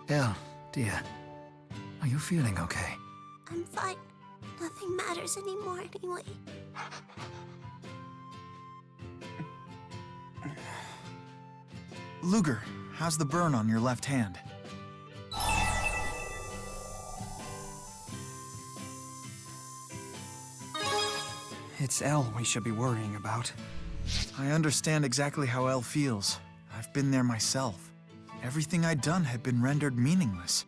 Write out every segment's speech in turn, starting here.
Elle, dear, are you feeling okay? I'm fine. Nothing matters anymore anyway. Luger, how's the burn on your left hand? It's Elle we should be worrying about. I understand exactly how Elle feels. I've been there myself. Everything I'd done had been rendered meaningless.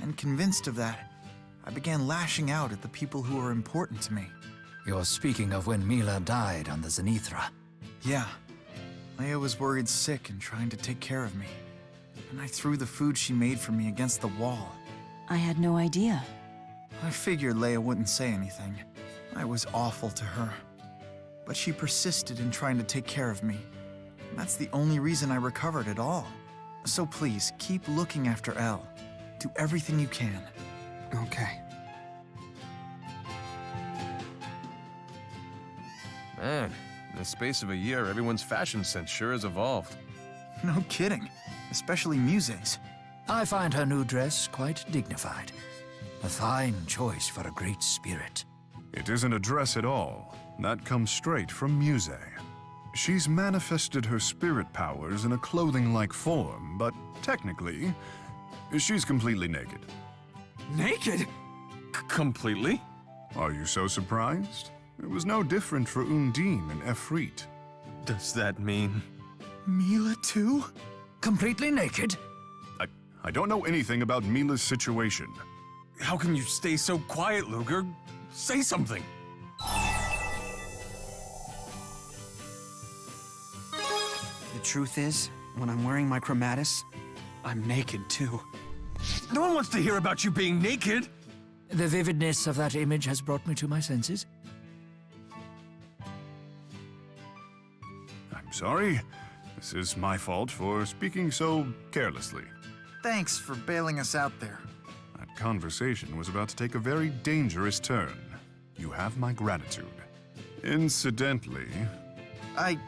And convinced of that, I began lashing out at the people who were important to me. You're speaking of when Mila died on the Zenithra. Yeah. Leia was worried sick and trying to take care of me. And I threw the food she made for me against the wall. I had no idea. I figured Leia wouldn't say anything. I was awful to her. But she persisted in trying to take care of me. And that's the only reason I recovered at all. So please, keep looking after Elle. Do everything you can. Okay. Man, in the space of a year, everyone's fashion sense sure has evolved. No kidding. Especially Muse's. I find her new dress quite dignified. A fine choice for a great spirit. It isn't a dress at all. That comes straight from Muse. She's manifested her spirit powers in a clothing-like form, but technically, she's completely naked. Naked? Completely? Are you so surprised? It was no different for Undine and Efreet. Does that mean... Mila too? Completely naked? I don't know anything about Mila's situation. How can you stay so quiet, Luger? Say something! The truth is, when I'm wearing my chromatis, I'm naked too. No one wants to hear about you being naked! The vividness of that image has brought me to my senses. I'm sorry. This is my fault for speaking so carelessly. Thanks for bailing us out there. That conversation was about to take a very dangerous turn. You have my gratitude. Incidentally... I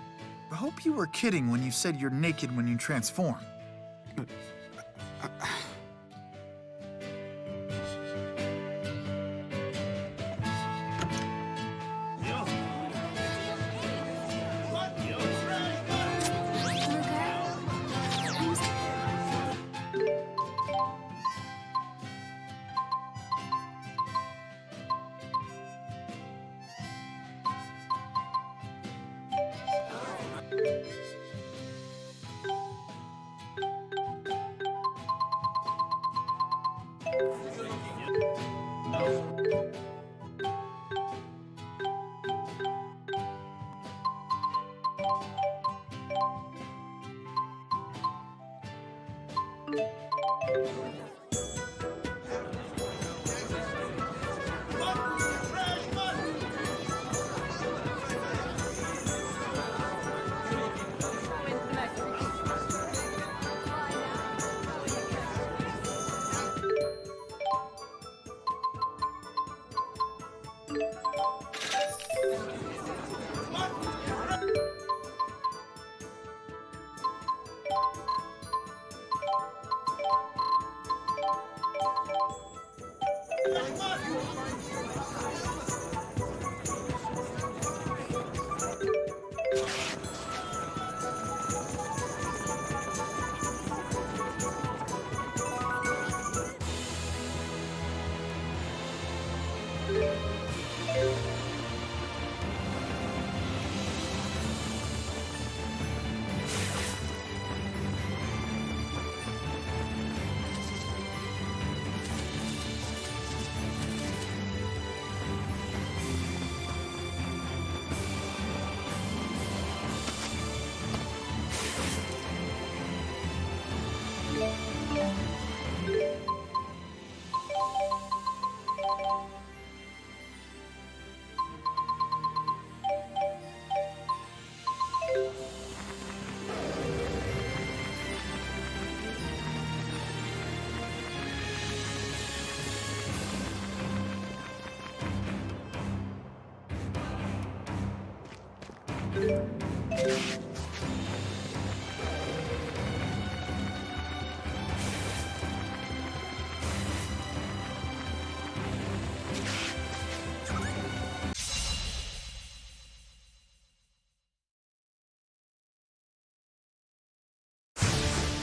hope you were kidding when you said you're naked when you transform.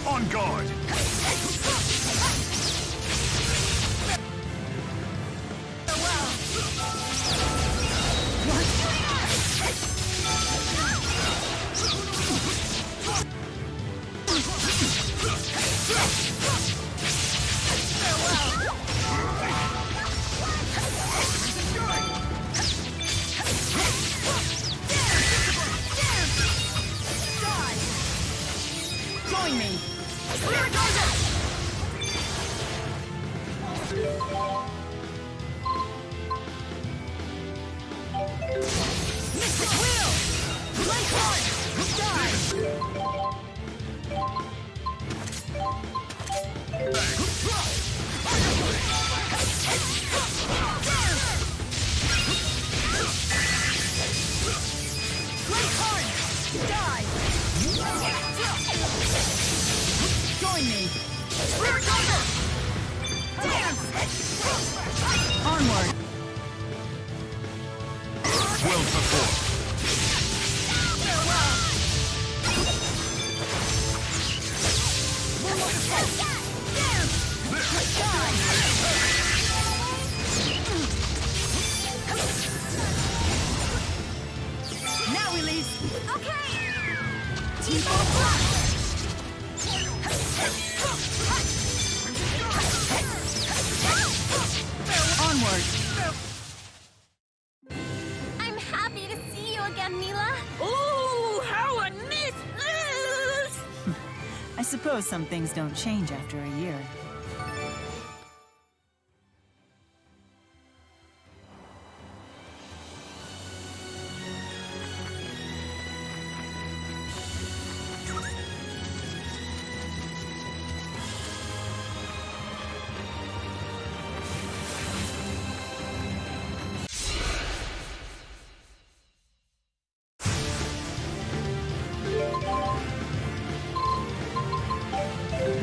On guard! Join me! Mystic Wheel! Light Heart! Light Heart! Die! Join me! Spirit Tiger! Dance! Onward! Well performed. Farewell! Dance! Die! Now release! Okay! T-Bone Blast! Onward! I'm happy to see you again, Mila. Ooh, how I miss this! I suppose some things don't change after a year.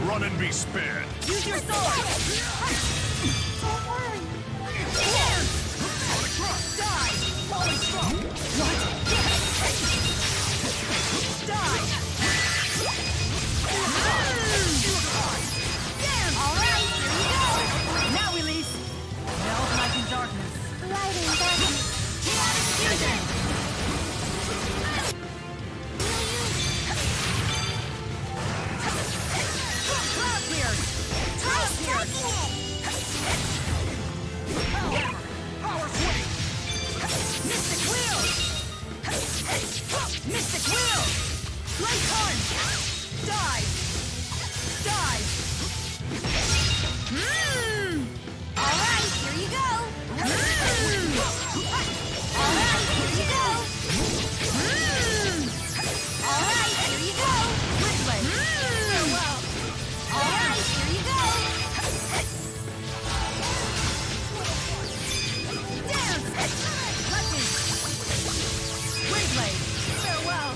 Run and be spared. Use your sword! Don't worry. Dance! Die! What? Die! Dance! All right, here we go! Now release! Melt like in darkness. Light and darkness. Chaotic fusion! Cloud Pierce! Cloud Pierce! Power swing! Mystic Wheel! Mystic Wheel! Light Punch! Die! Die! All right, here you go. All right, here you go! All right, here you go. Windblade! Farewell. All right, here you go. Dance! Blessing! Windblade! Farewell!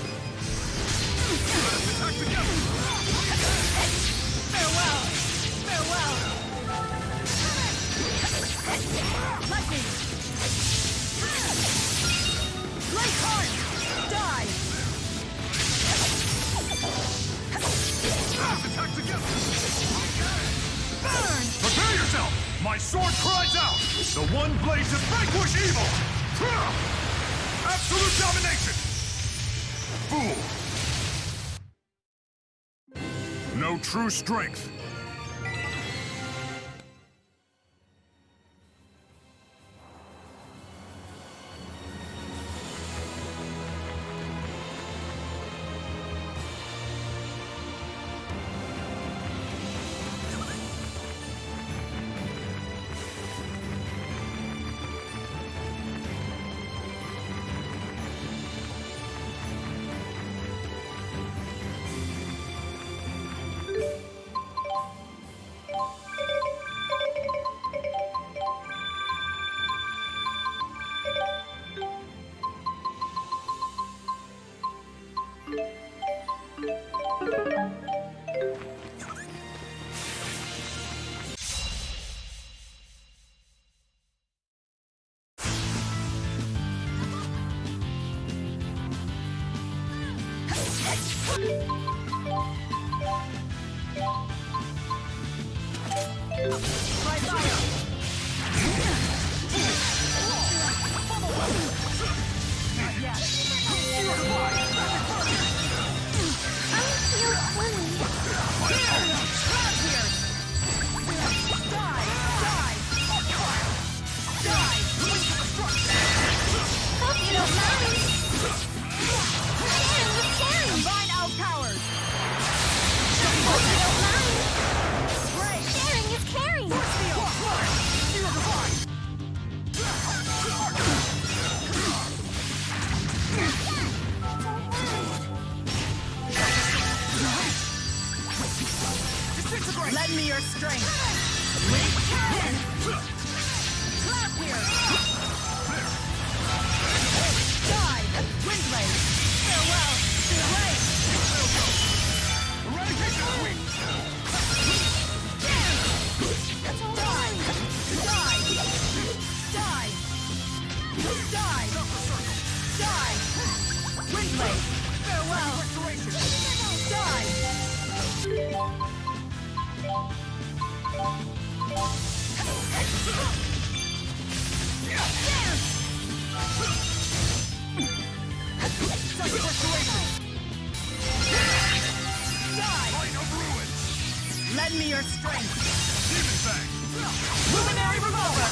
Attack together! Farewell! Farewell! Blessing! Light Heart! Die! Attack together! Burn! Prepare yourself! My sword cries out! The one blade to vanquish evil! Absolute domination! Fool! No true strength! Combine our powers! Sharing is caring! Lend me your strength! Cloud Pierce! Die! Windblade! Farewell! Race! Windblade! Farewell! Die! Lend me your strength! Luminary Revolver!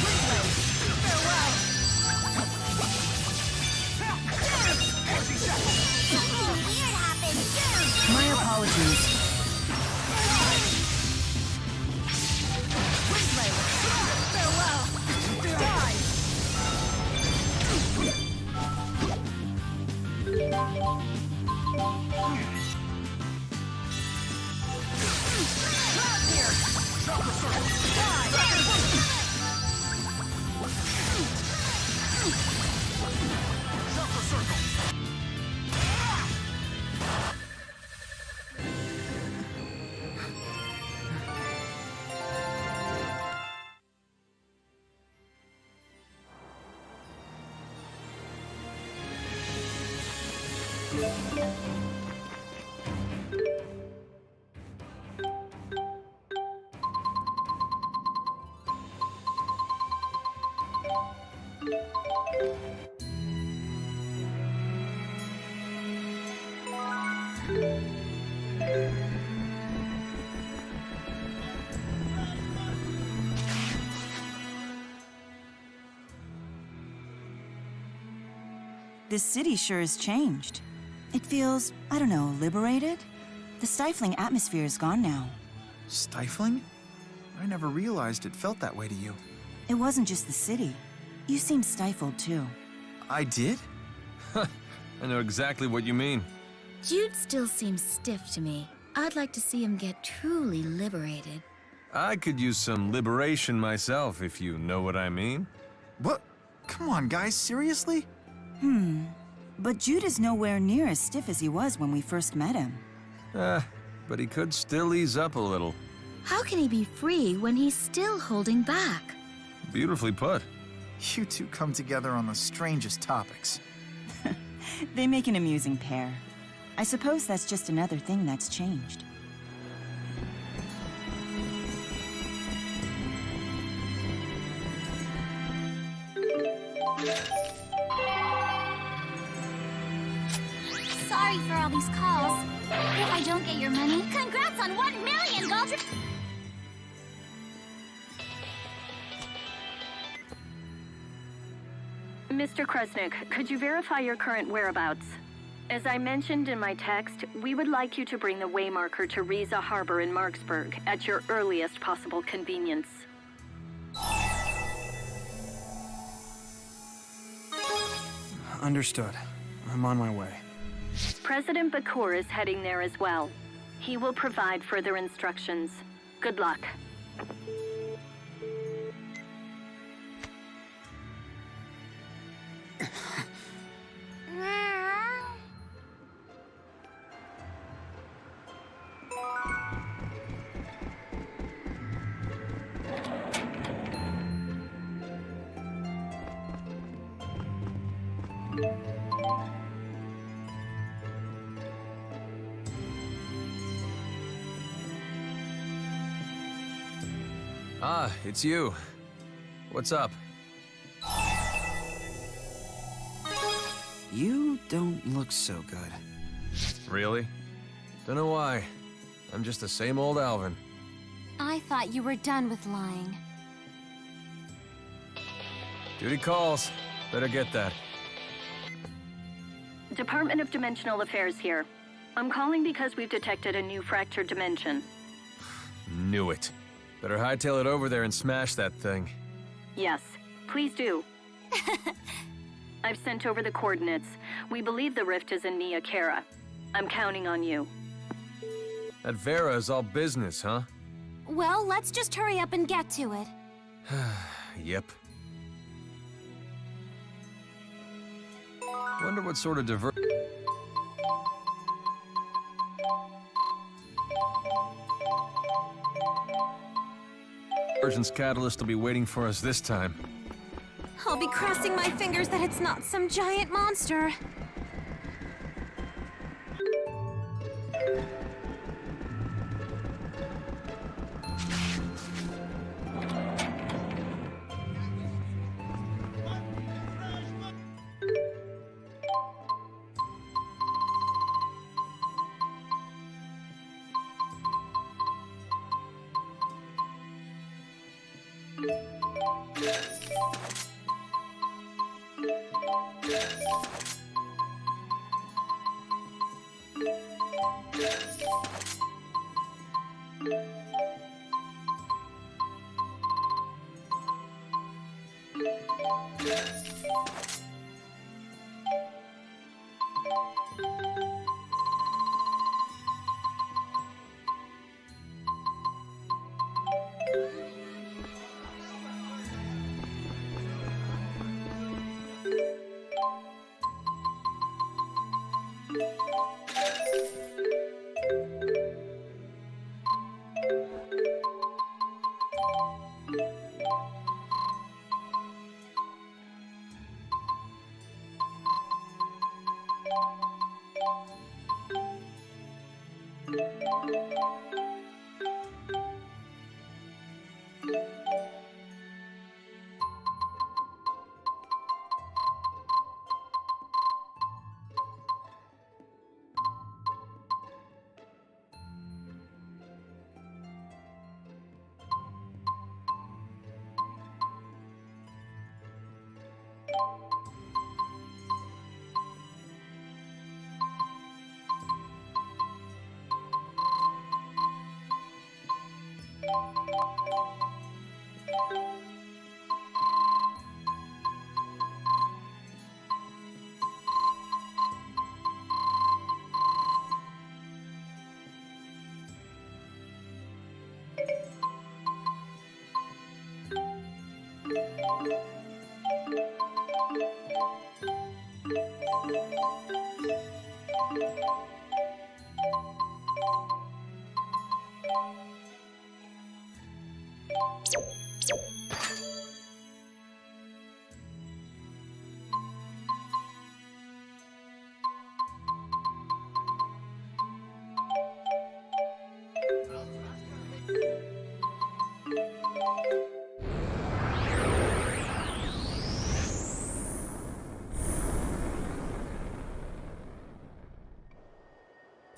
Windblade! Farewell! Something weird happened! My apologies. Windblade! Farewell! Die! Cloud Pierce! This city sure has changed. It feels, I don't know, liberated? The stifling atmosphere is gone now. Stifling? I never realized it felt that way to you. It wasn't just the city. You seemed stifled too. I did? I know exactly what you mean. Jude still seems stiff to me. I'd like to see him get truly liberated. I could use some liberation myself, if you know what I mean. What? Come on, guys, seriously? But Jude is nowhere near as stiff as he was when we first met him. But he could still ease up a little. How can he be free when he's still holding back? Beautifully put. You two come together on the strangest topics. They make an amusing pair. I suppose that's just another thing that's changed. Sorry for all these calls. If I don't get your money, congrats on 1 million gold. Mr. Kresnik, could you verify your current whereabouts? As I mentioned in my text, we would like you to bring the Waymarker to Riza Harbor in Marksburg at your earliest possible convenience. Understood. I'm on my way. President Bakur is heading there as well. He will provide further instructions. Good luck. Ah, it's you. What's up? You don't look so good. Really? Don't know why. I'm just the same old Alvin. I thought you were done with lying. Duty calls. Better get that. Department of Dimensional Affairs here. I'm calling because we've detected a new fractured dimension. Knew it. Better hightail it over there and smash that thing. Yes, please do. I've sent over the coordinates. We believe the rift is in Nia Kara. I'm counting on you. That Vera is all business, huh? Well, let's just hurry up and get to it. Yep. Wonder what sort of divergence catalyst will be waiting for us this time. I'll be crossing my fingers that it's not some giant monster.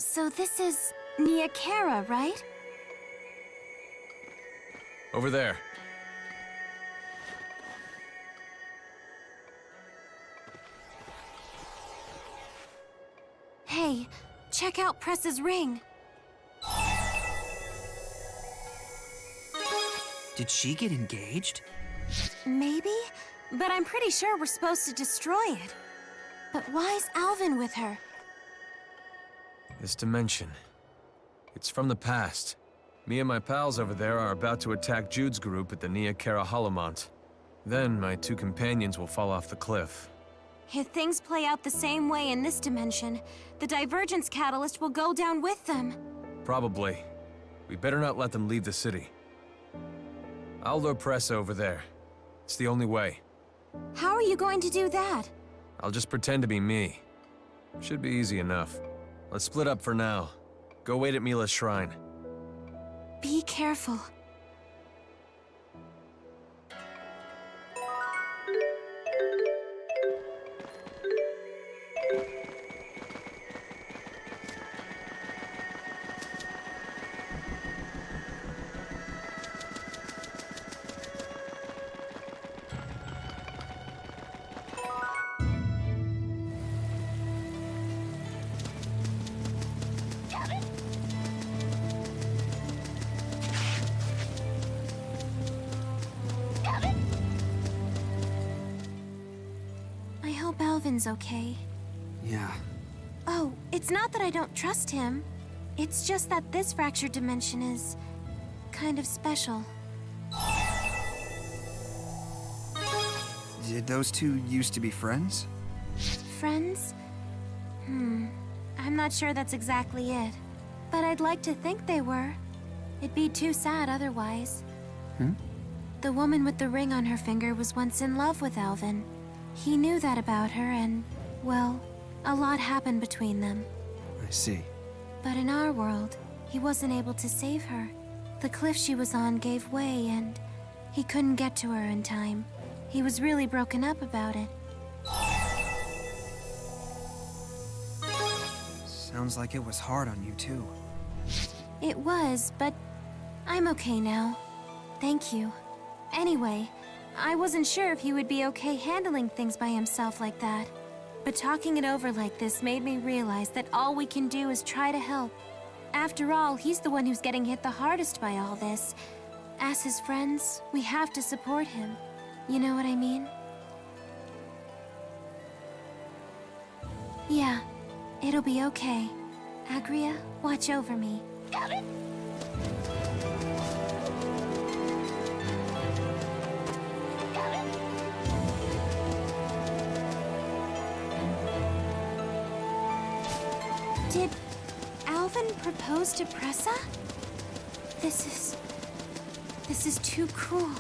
So this is Nia Kara, right? Over there. Hey, check out Press's ring. Did she get engaged? Maybe? But I'm pretty sure we're supposed to destroy it. But why's Alvin with her? This dimension. It's from the past. Me and my pals over there are about to attack Jude's group at the Nia Kara Holomont. Then my two companions will fall off the cliff. If things play out the same way in this dimension, the divergence catalyst will go down with them. Probably. We better not let them leave the city. I'll lure Press over there. It's the only way. How are you going to do that? I'll just pretend to be me. Should be easy enough. Let's split up for now. Go wait at Mila's shrine. Be careful. Alvin's okay. Yeah. Oh, it's not that I don't trust him. It's just that this fractured dimension is kind of special. Did those two used to be friends? Friends? I'm not sure that's exactly it. But I'd like to think they were. It'd be too sad otherwise. The woman with the ring on her finger was once in love with Alvin. He knew that about her and, well, a lot happened between them. I see. But in our world, he wasn't able to save her. The cliff she was on gave way and he couldn't get to her in time. He was really broken up about it. Sounds like it was hard on you too. It was, but I'm okay now. Thank you. Anyway, I wasn't sure if he would be okay handling things by himself like that. But talking it over like this made me realize that all we can do is try to help. After all, he's the one who's getting hit the hardest by all this. As his friends, we have to support him. You know what I mean? Yeah, it'll be okay. Agria, watch over me. Got it. Did Alvin propose to Pressa? This is too cruel.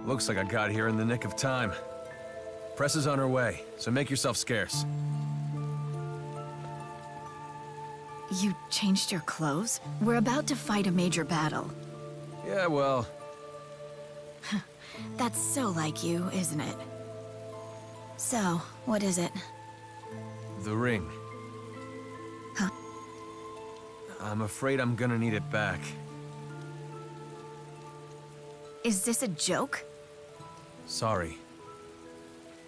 Looks like I got here in the nick of time. Press is on her way, so make yourself scarce. You changed your clothes? We're about to fight a major battle. Yeah, well... That's so like you, isn't it? So, what is it? the ring. Huh? I'm afraid I'm gonna need it back. Is this a joke? Sorry.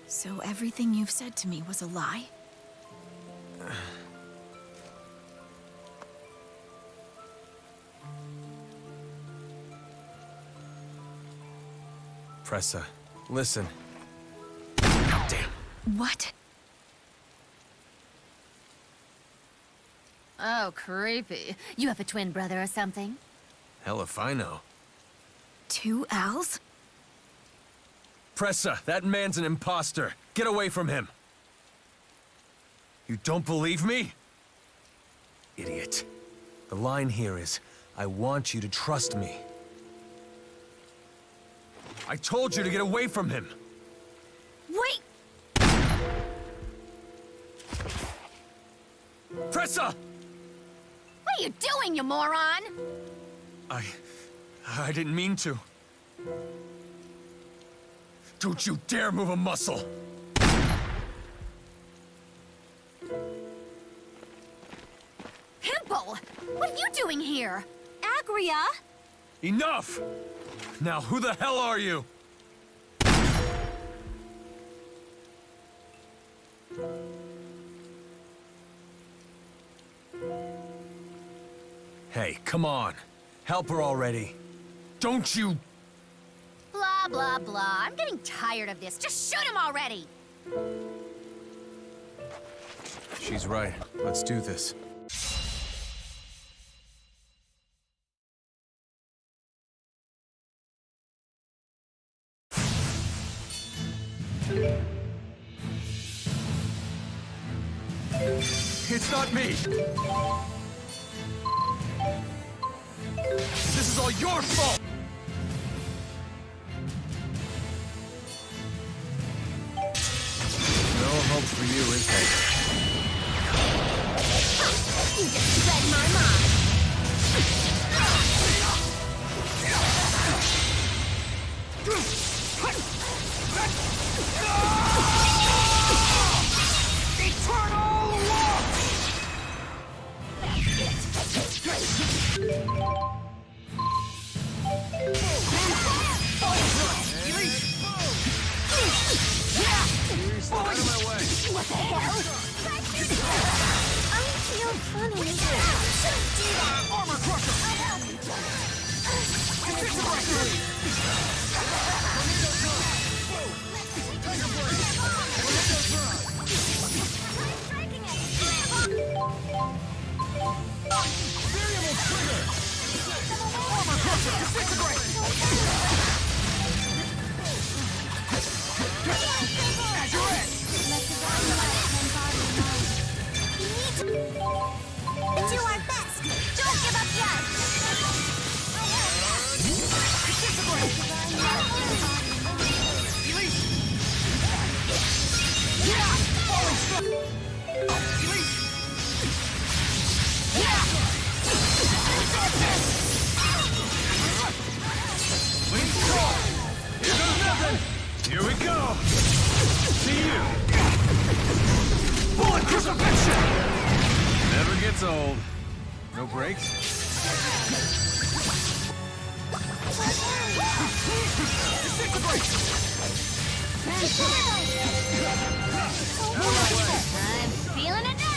So everything you've said to me was a lie? Pressa, listen. Damn. What? Oh, creepy. You have a twin brother or something? Hell if I know. 2 Als? Pressa, that man's an imposter. Get away from him. You don't believe me? Idiot. The line here is, I want you to trust me. I told you to get away from him. Wait! Pressa! What are you doing, you moron? I didn't mean to. Don't you dare move a muscle! Pimple! What are you doing here? Agria! Enough! Now, who the hell are you? Hey, come on. Help her already. Don't you... Blah, blah, blah. I'm getting tired of this. Just shoot him already! She's right. Let's do this. It's not me! This is all your fault! No hope for you, is there? You just read my mind. Eternal walk! What the hell? I feel funny. Shouldn't do that. Armor crusher! Variable trigger! Armor crusher! Disintegrate! As you're in! Do our best. Don't give up yet. Here we go! See you! Bullet crucifixion! Never gets old. No breaks? I'm feeling it now.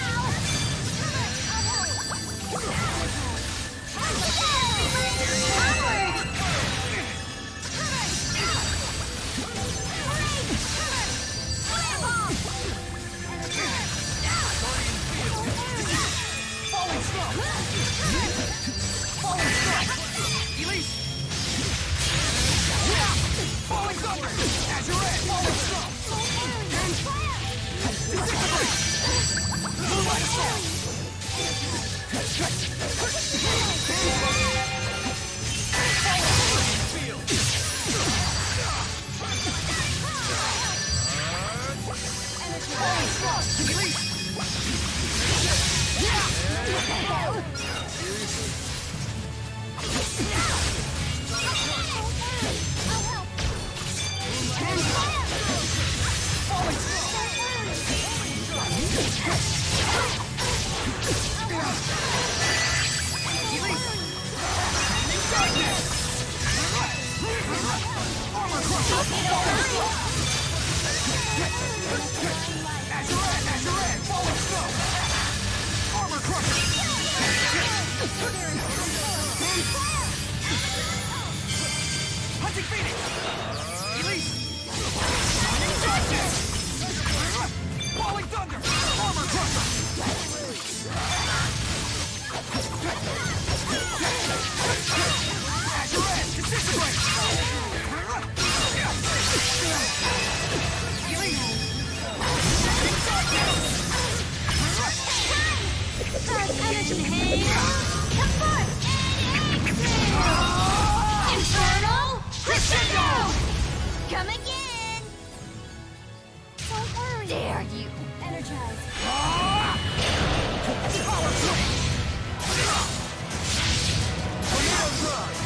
Falling thunder! As you're in! Falling snow! Moonlight assault! Falling thrust! Release! Hunting Phoenix! Elise! Falling Thunder! Armor Crusher! Azure Edge! Disintegrate! Elise! Dark energy hail. Come forth. Infernal crescendo. Come again. Don't worry. Dare you. Energize. Power Flame! Tornado Drive!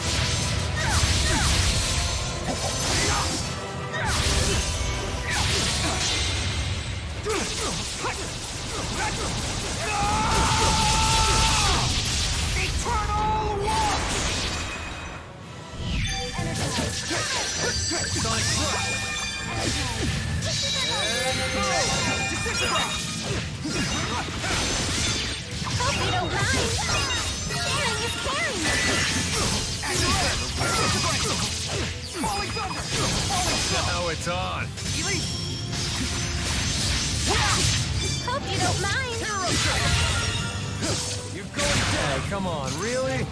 Eternal Walk! Sonic Thrust! Disintegrate! Hope you don't mind. Sharing is caring. Falling Thunder! Falling Snow! Now it's on! Elite! Hope you don't mind. You're going down! Come on, really?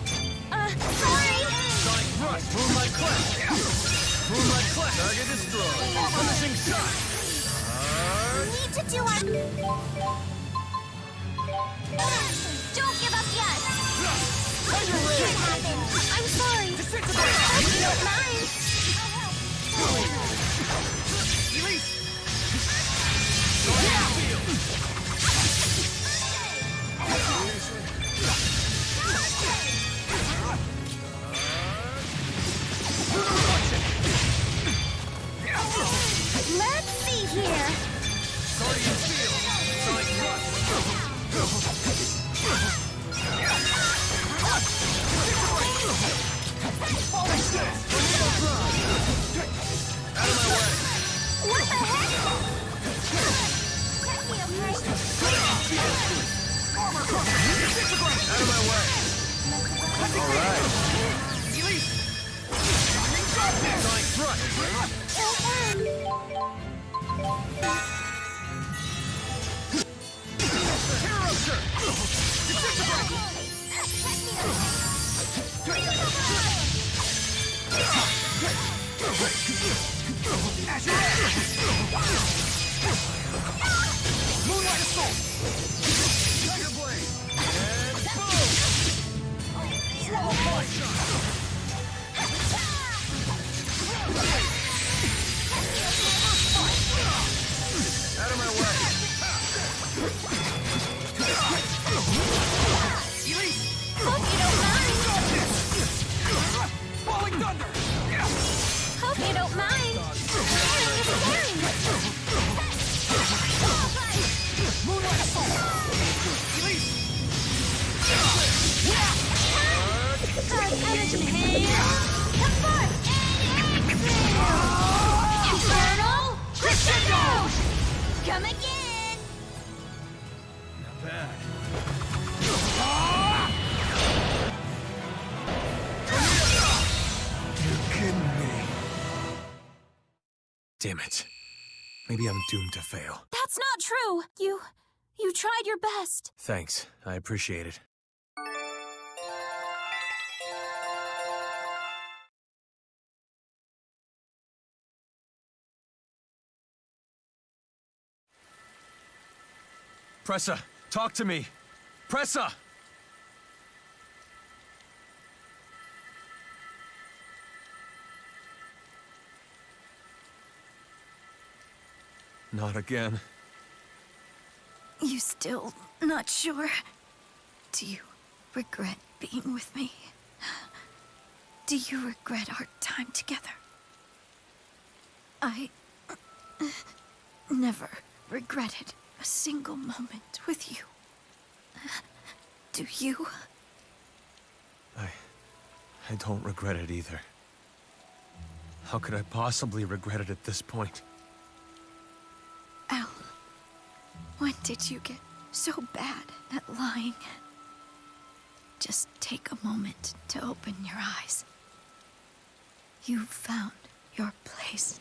Sorry. Sonic Thrust! Moonlight Cleft! Moonlight Cleft! Target destroyed! Finishing shot! Need to do our... Don't give up yet. Can't happen. I'm sorry. Hope you don't mind. Elise! Moonlight Assault! Tiger Blade! And boom! Swallow Punch! Out of my way! Elise! Hope you don't mind. Falling Thunder! Hope you don't mind. Sharing is caring. Moonlight Assault! Elise! Dark energy hail. Come forth and exhale. Infernal crescendo. Come again. Not bad. You're kidding me. Damn it. Maybe I'm doomed to fail. That's not true. You tried your best. Thanks. I appreciate it. Pressa, talk to me! Pressa! Not again. You still not sure? Do you regret being with me? Do you regret our time together? I never regretted a single moment with you. Do you? I don't regret it either. How could I possibly regret it at this point? Al, when did you get so bad at lying? Just take a moment to open your eyes. You found your place.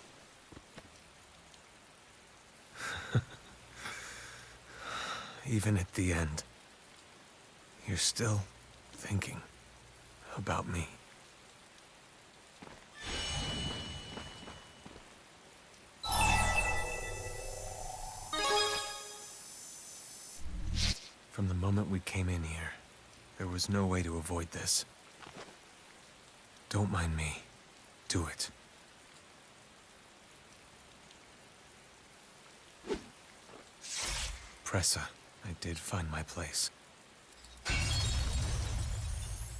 Even at the end, you're still thinking about me. From the moment we came in here, there was no way to avoid this. Don't mind me. Do it. Pressa, I did find my place.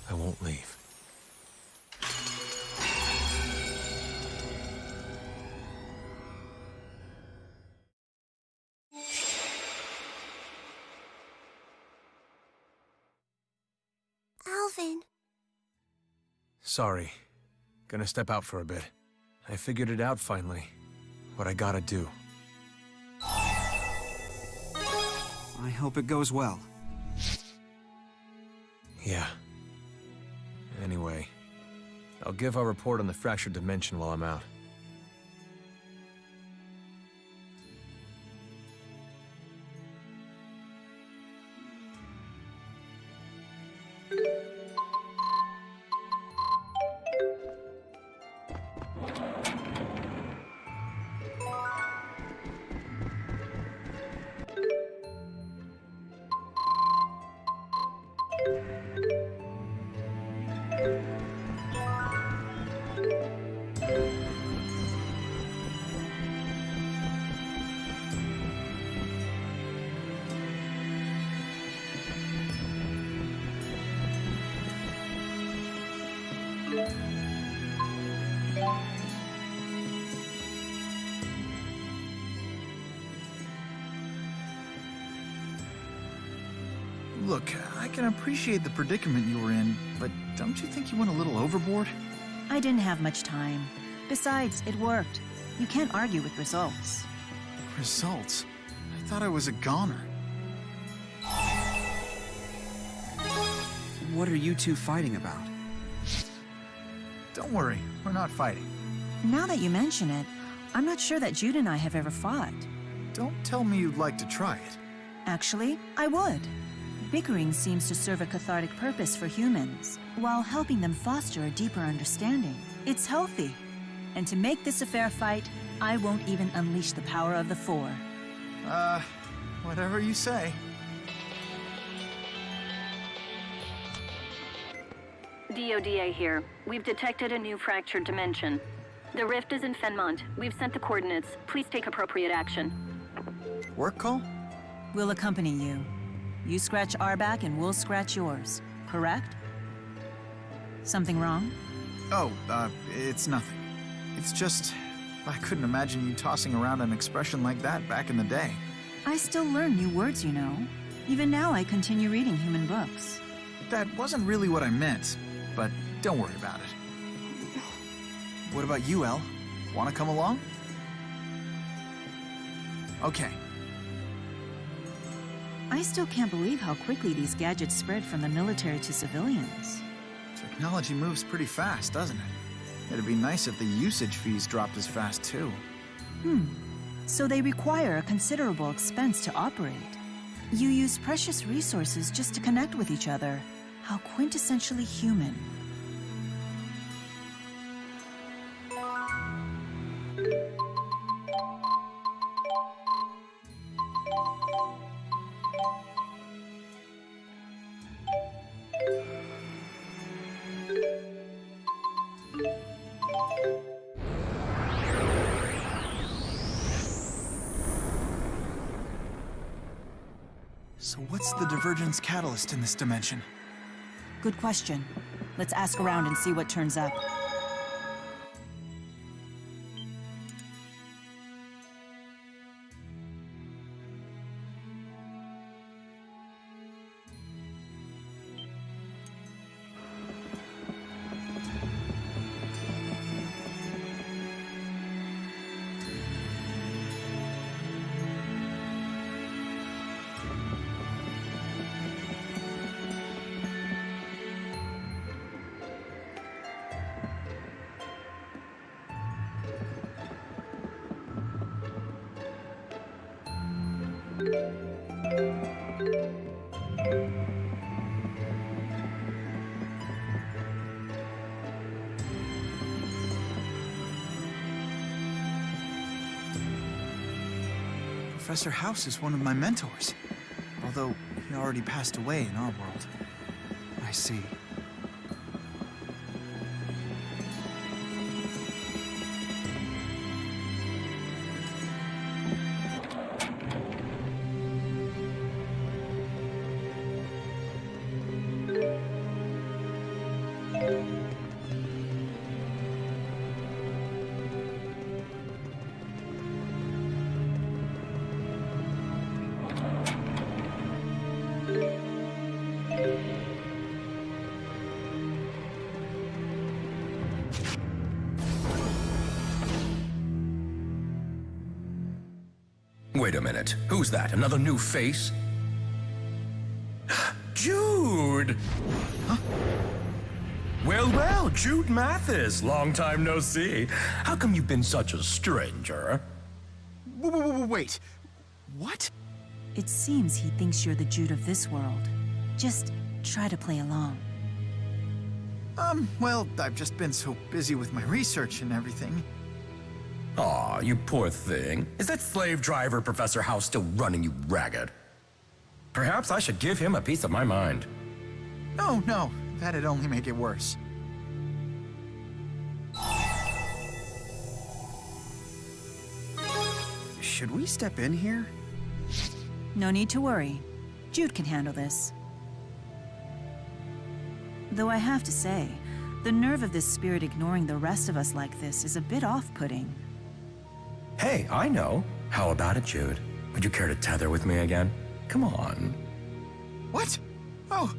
I won't leave. Alvin. Sorry. Gonna step out for a bit. I figured it out finally. What I gotta do. I hope it goes well. Yeah. Anyway, I'll give our report on the fractured dimension while I'm out. Look, I can appreciate the predicament you were in, but don't you think you went a little overboard? I didn't have much time. Besides, it worked. You can't argue with results. Results? I thought I was a goner. What are you two fighting about? Don't worry, we're not fighting. Now that you mention it, I'm not sure that Jude and I have ever fought. Don't tell me you'd like to try it. Actually, I would. Bickering seems to serve a cathartic purpose for humans, while helping them foster a deeper understanding. It's healthy. And to make this a fair fight, I won't even unleash the power of the Four. Whatever you say. DODA here. We've detected a new fractured dimension. The rift is in Fenmont. We've sent the coordinates. Please take appropriate action. Work call? We'll accompany you. You scratch our back and we'll scratch yours, correct? Something wrong? Oh, it's nothing. It's just, I couldn't imagine you tossing around an expression like that back in the day. I still learn new words, you know. Even now I continue reading human books. That wasn't really what I meant, but don't worry about it. What about you, Elle? Want to come along? Okay. I still can't believe how quickly these gadgets spread from the military to civilians. Technology moves pretty fast, doesn't it? It'd be nice if the usage fees dropped as fast, too. So they require a considerable expense to operate. You use precious resources just to connect with each other. How quintessentially human. So what's the divergence catalyst in this dimension? Good question. Let's ask around and see what turns up. Professor House is one of my mentors, although he already passed away in our world. I see. Wait a minute. Who's that? Another new face? Jude! Huh? Well, Jude Mathis. Long time no see. How come you've been such a stranger? Wait. What? It seems he thinks you're the Jude of this world. Just try to play along. Well, I've just been so busy with my research and everything. Aw, you poor thing. Is that slave driver Professor House still running you ragged? Perhaps I should give him a piece of my mind. No, that'd only make it worse. Should we step in here? No need to worry. Jude can handle this. Though I have to say, the nerve of this spirit ignoring the rest of us like this is a bit off-putting. Hey, I know. How about it, Jude? Would you care to tether with me again? Come on. What? Oh,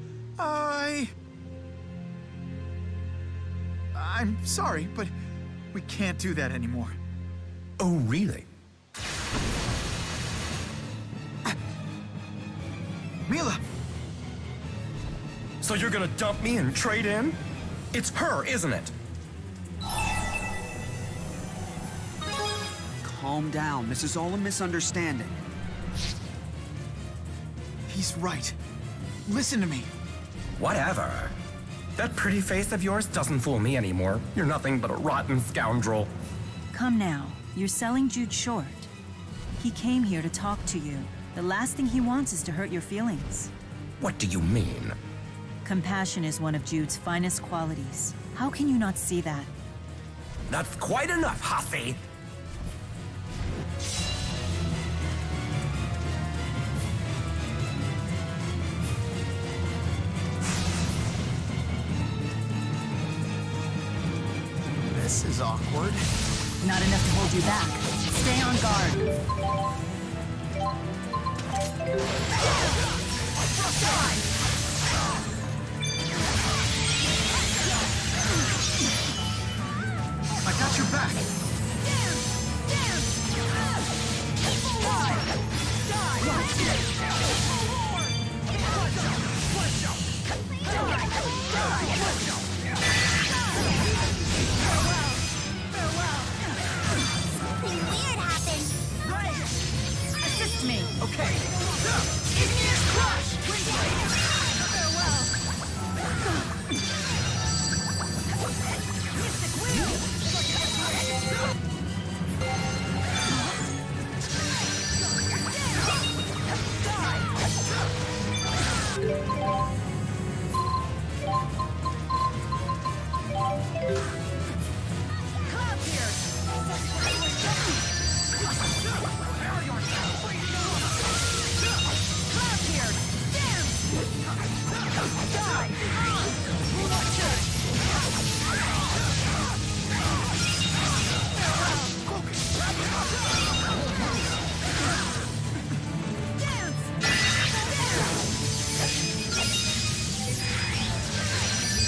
I'm sorry, but we can't do that anymore. Oh, really? Mila! So you're gonna dump me and trade in? It's her, isn't it? Calm down. This is all a misunderstanding. He's right. Listen to me. Whatever. That pretty face of yours doesn't fool me anymore. You're nothing but a rotten scoundrel. Come now. You're selling Jude short. He came here to talk to you. The last thing he wants is to hurt your feelings. What do you mean? Compassion is one of Jude's finest qualities. How can you not see that? That's quite enough, hussy! This is awkward. Not enough to hold you back. Stay on guard. I got your back. Something weird happened. Assist me. Okay. Igneous crush! Farewell. Mystic wheel! Cloud pierce! Cloud pierce! Damn! Die!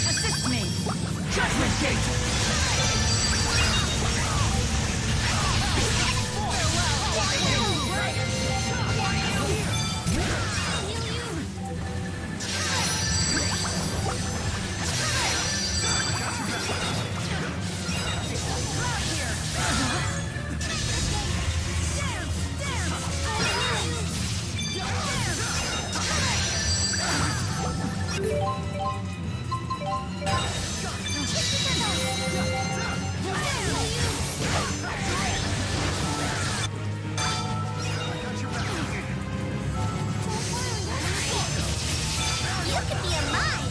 Assist me. Judgment Gate! You could be a mine.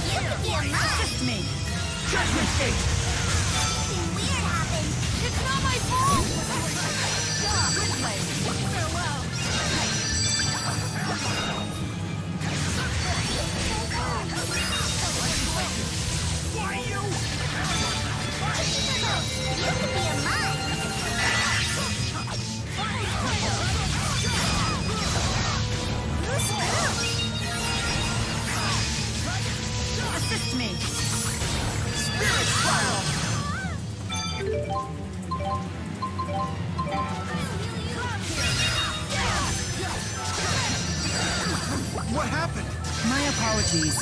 You could be a mine. Assist me. Judgment Gate! Something weird happened. It's not my fault. Farewell. You could be a mine. Assist me. What happened? My apologies.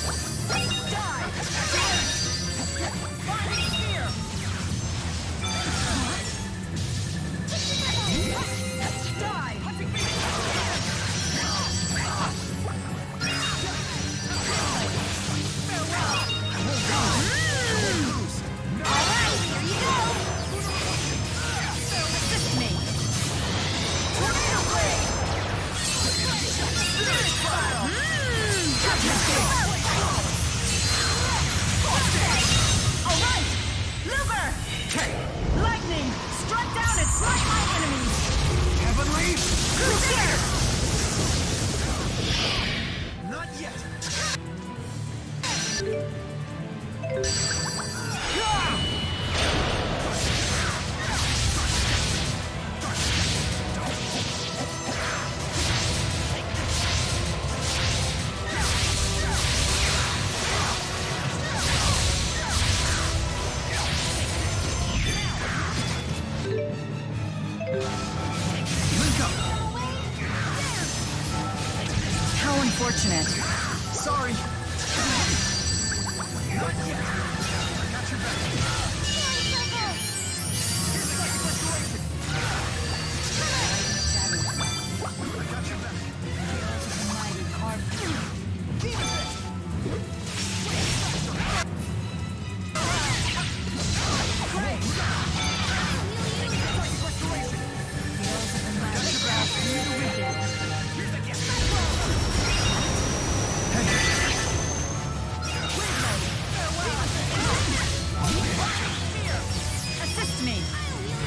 Assist me. Judgment Gate!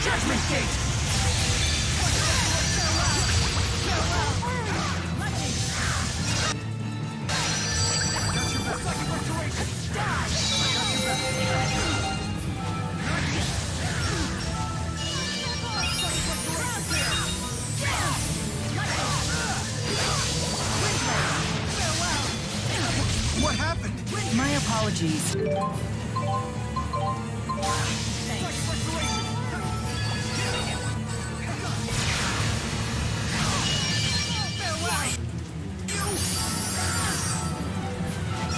Judgment Gate! What happened? My apologies.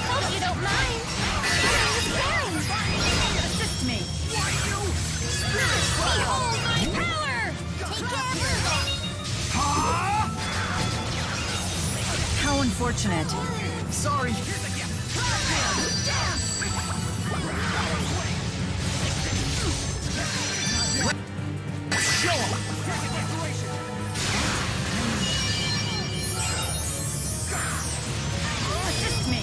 Hope you don't mind. Assist me. Behold my power! Take care, How unfortunate. Sorry. Assist me.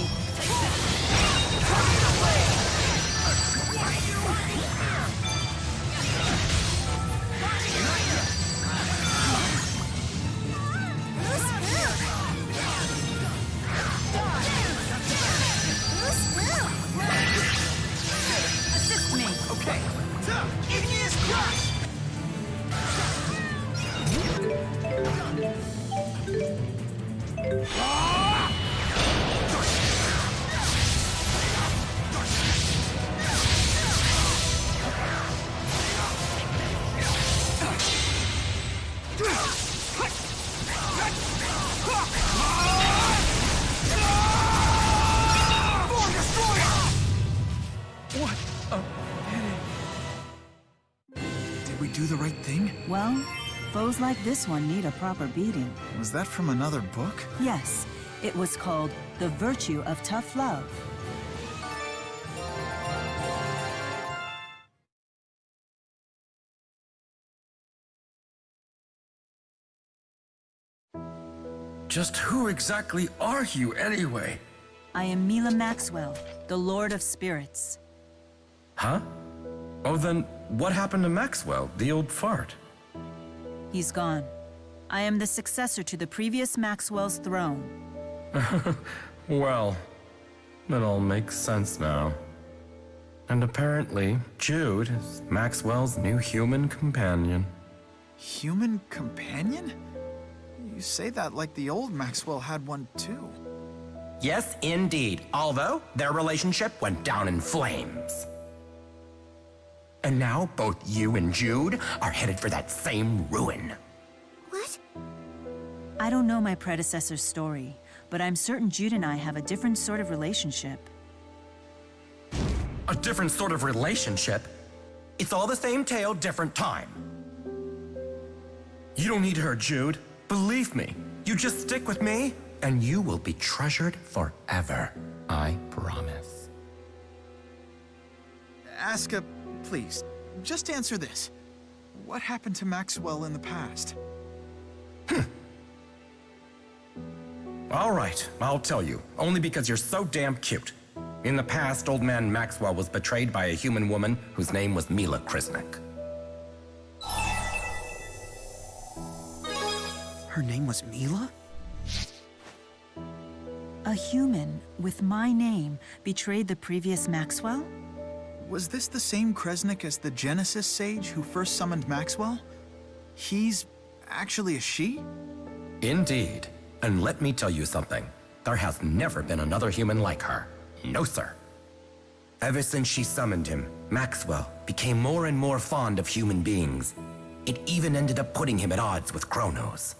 Assist me. Okay. Igneous Crush! What a pity. Did we do the right thing? Well, foes like this one need a proper beating. Was that from another book? Yes, it was called The Virtue of Tough Love. Just who exactly are you, anyway? I am Mila Maxwell, the Lord of Spirits. Huh? Oh, then what happened to Maxwell, the old fart? He's gone. I am the successor to the previous Maxwell's throne. Well, it all makes sense now. And apparently, Jude is Maxwell's new human companion. Human companion? You say that like the old Maxwell had one too. Yes, indeed. Although their relationship went down in flames. And now both you and Jude are headed for that same ruin. What? I don't know my predecessor's story, but I'm certain Jude and I have a different sort of relationship. A different sort of relationship? It's all the same tale, different time. You don't need her, Jude. Believe me, you just stick with me, and you will be treasured forever. I promise. Asuka, please, just answer this. What happened to Maxwell in the past? All right, I'll tell you. Only because you're so damn cute. In the past, old man Maxwell was betrayed by a human woman whose name was Mila Krisnik. Her name was Mila? A human with my name betrayed the previous Maxwell? Was this the same Kresnik as the Genesis sage who first summoned Maxwell? He's actually a she? Indeed. And let me tell you something. There has never been another human like her. No, sir. Ever since she summoned him, Maxwell became more and more fond of human beings. It even ended up putting him at odds with Kronos.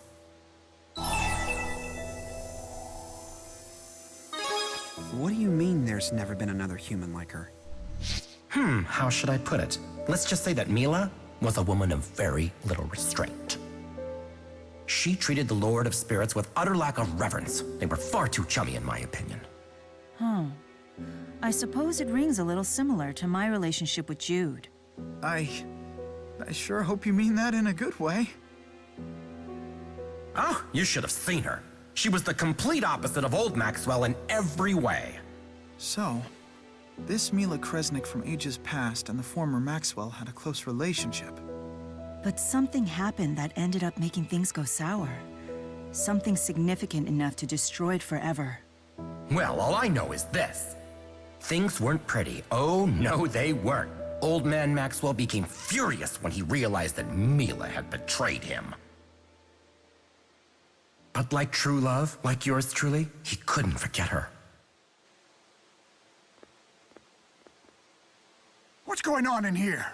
What do you mean there's never been another human like her? How should I put it? Let's just say that Mila was a woman of very little restraint. She treated the Lord of Spirits with utter lack of reverence. They were far too chummy, in my opinion. I suppose it rings a little similar to my relationship with Jude. I sure hope you mean that in a good way. Oh, you should have seen her. She was the complete opposite of old Maxwell in every way. So, this Mila Kresnik from ages past and the former Maxwell had a close relationship. But something happened that ended up making things go sour. Something significant enough to destroy it forever. Well, all I know is this. Things weren't pretty. Oh, no, they weren't. Old man Maxwell became furious when he realized that Mila had betrayed him. But like true love, like yours truly, he couldn't forget her. What's going on in here?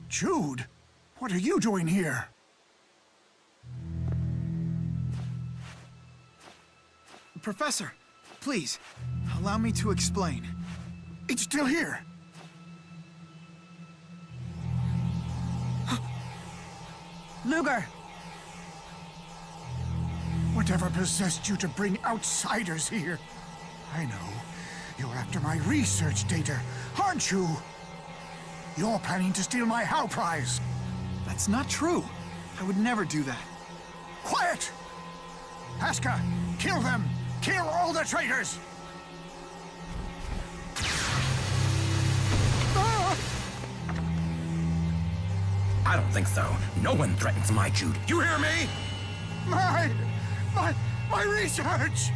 Jude, what are you doing here? Professor, please, allow me to explain. It's still here. Luger! Whatever possessed you to bring outsiders here? I know. You're after my research data, aren't you? You're planning to steal my How prize. That's not true. I would never do that. Quiet! Haska, kill them! Kill all the traitors! I don't think so. No one threatens my Jude. You hear me? My research!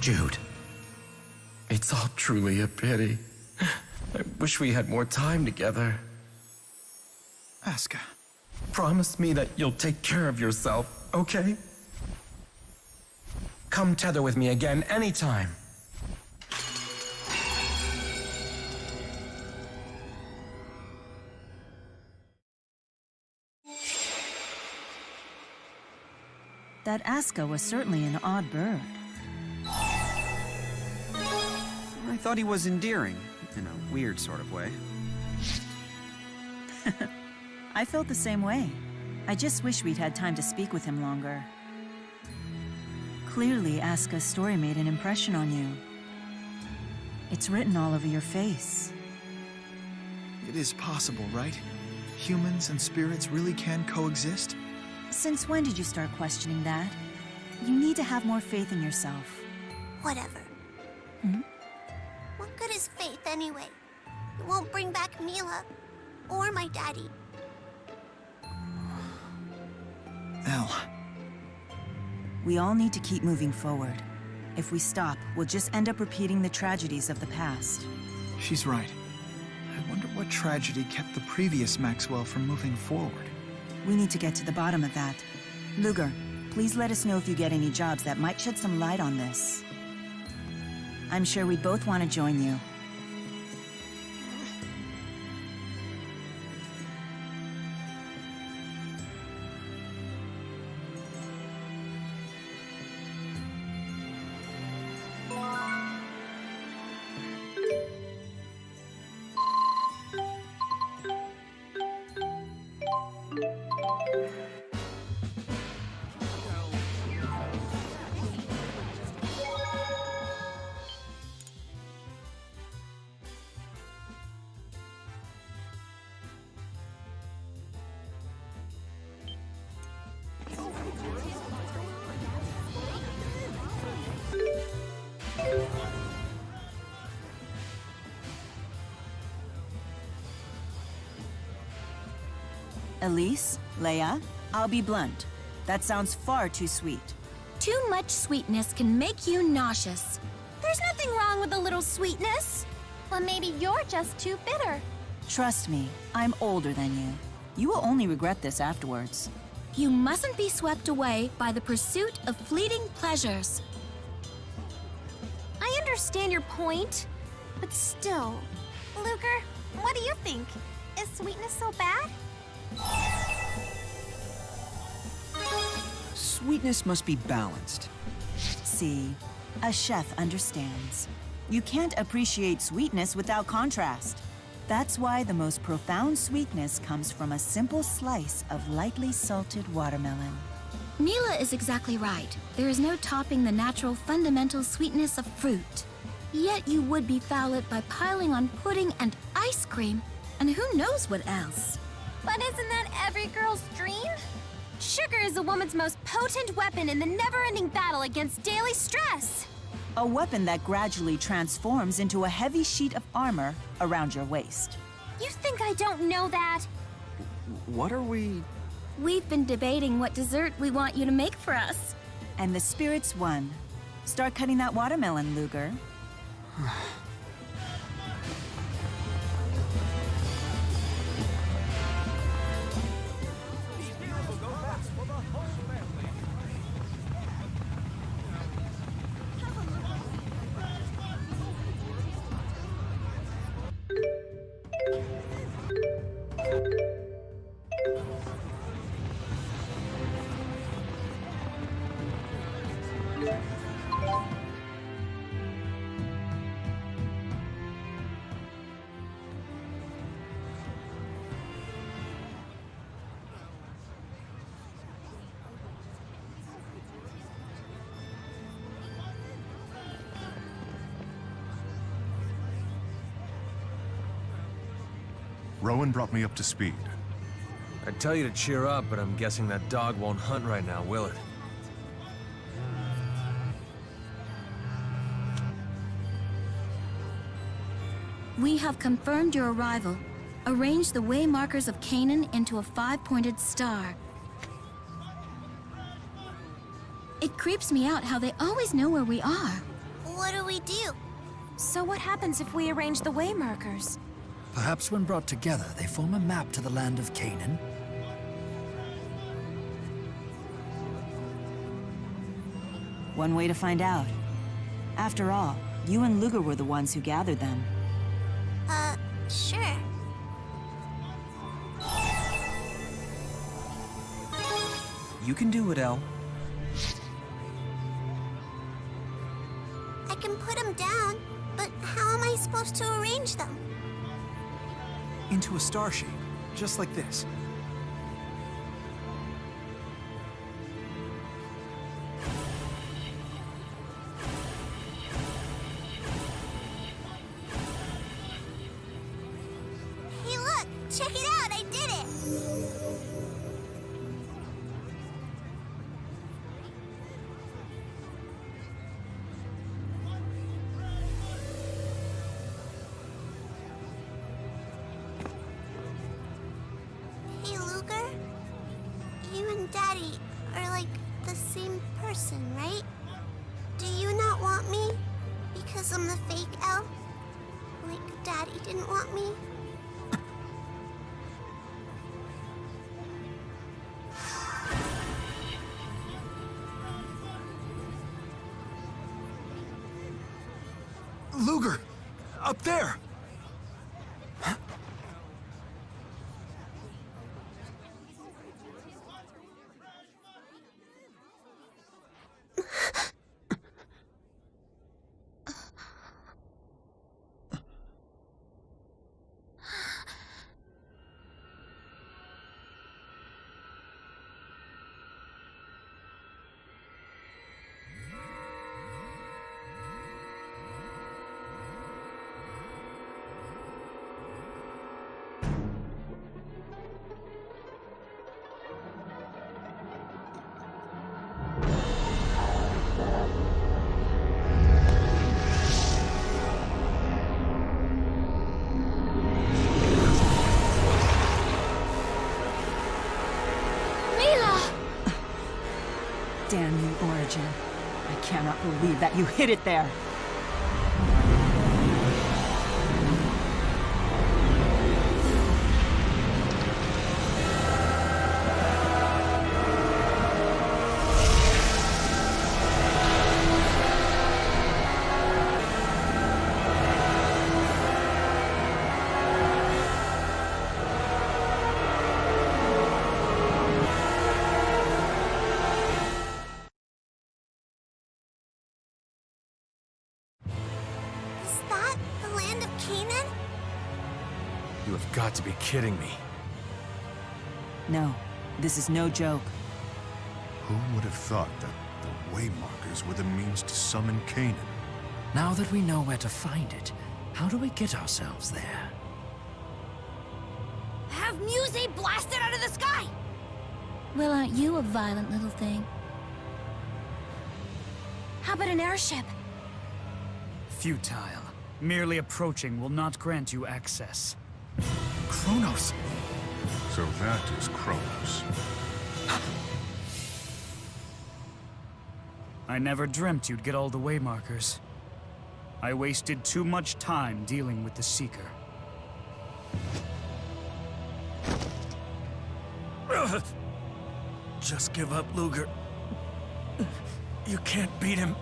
Jude, it's all truly a pity. I wish we had more time together. Aska. Promise me that you'll take care of yourself, okay? Come tether with me again anytime. That Aska was certainly an odd bird. I thought he was endearing, in a weird sort of way. I felt the same way. I just wish we'd had time to speak with him longer. Clearly, Aska's story made an impression on you. It's written all over your face. It is possible, right? Humans and spirits really can coexist? Since when did you start questioning that? You need to have more faith in yourself. Whatever. Hmm? What good is faith anyway? It won't bring back Mila or my daddy. Elle. We all need to keep moving forward. If we stop, we'll just end up repeating the tragedies of the past. She's right. I wonder what tragedy kept the previous Maxwell from moving forward. We need to get to the bottom of that. Luger, please let us know if you get any jobs that might shed some light on this. I'm sure we'd both want to join you. Elise, Leia, I'll be blunt. That sounds far too sweet. Too much sweetness can make you nauseous. There's nothing wrong with a little sweetness. Well, maybe you're just too bitter. Trust me, I'm older than you. You will only regret this afterwards. You mustn't be swept away by the pursuit of fleeting pleasures. I understand your point, but still. Luger, what do you think? Is sweetness so bad? Sweetness must be balanced. See, a chef understands. You can't appreciate sweetness without contrast. That's why the most profound sweetness comes from a simple slice of lightly salted watermelon. Mila is exactly right. There is no topping the natural fundamental sweetness of fruit. Yet you would befoul it by piling on pudding and ice cream, and who knows what else. But isn't that every girl's dream? Shh! Sugar is a woman's most potent weapon in the never-ending battle against daily stress. A weapon that gradually transforms into a heavy sheet of armor around your waist. You think I don't know that? What are we... We've been debating what dessert we want you to make for us. And the spirits won. Start cutting that watermelon, Luger. Rowan brought me up to speed. I'd tell you to cheer up, but I'm guessing that dog won't hunt right now, will it? We have confirmed your arrival. Arrange the way markers of Canaan into a 5-pointed star. It creeps me out how they always know where we are. What do we do? So what happens if we arrange the way markers? Perhaps when brought together, they form a map to the land of Canaan. One way to find out. After all, you and Luger were the ones who gathered them. Sure. You can do it, Elle. I can put them down, but how am I supposed to arrange them? Into a star shape, just like this. Hey look! Check it out! I did it! Hey Luger? You and Daddy are like the same person, right? Do you not want me? Because I'm the fake elf? Like Daddy didn't want me? Luger! Up there! Damn you, Origin. I cannot believe that you hid it there. Is that the land of Canaan? You have got to be kidding me. No, this is no joke. Who would have thought that the Waymarkers were the means to summon Canaan? Now that we know where to find it, how do we get ourselves there? Have Muse blasted out of the sky! Well, aren't you a violent little thing? How about an airship? Futile. Merely approaching will not grant you access. Kronos. So that is Kronos. I never dreamt you'd get all the waymarkers. I wasted too much time dealing with the Seeker. Just give up, Luger. You can't beat him.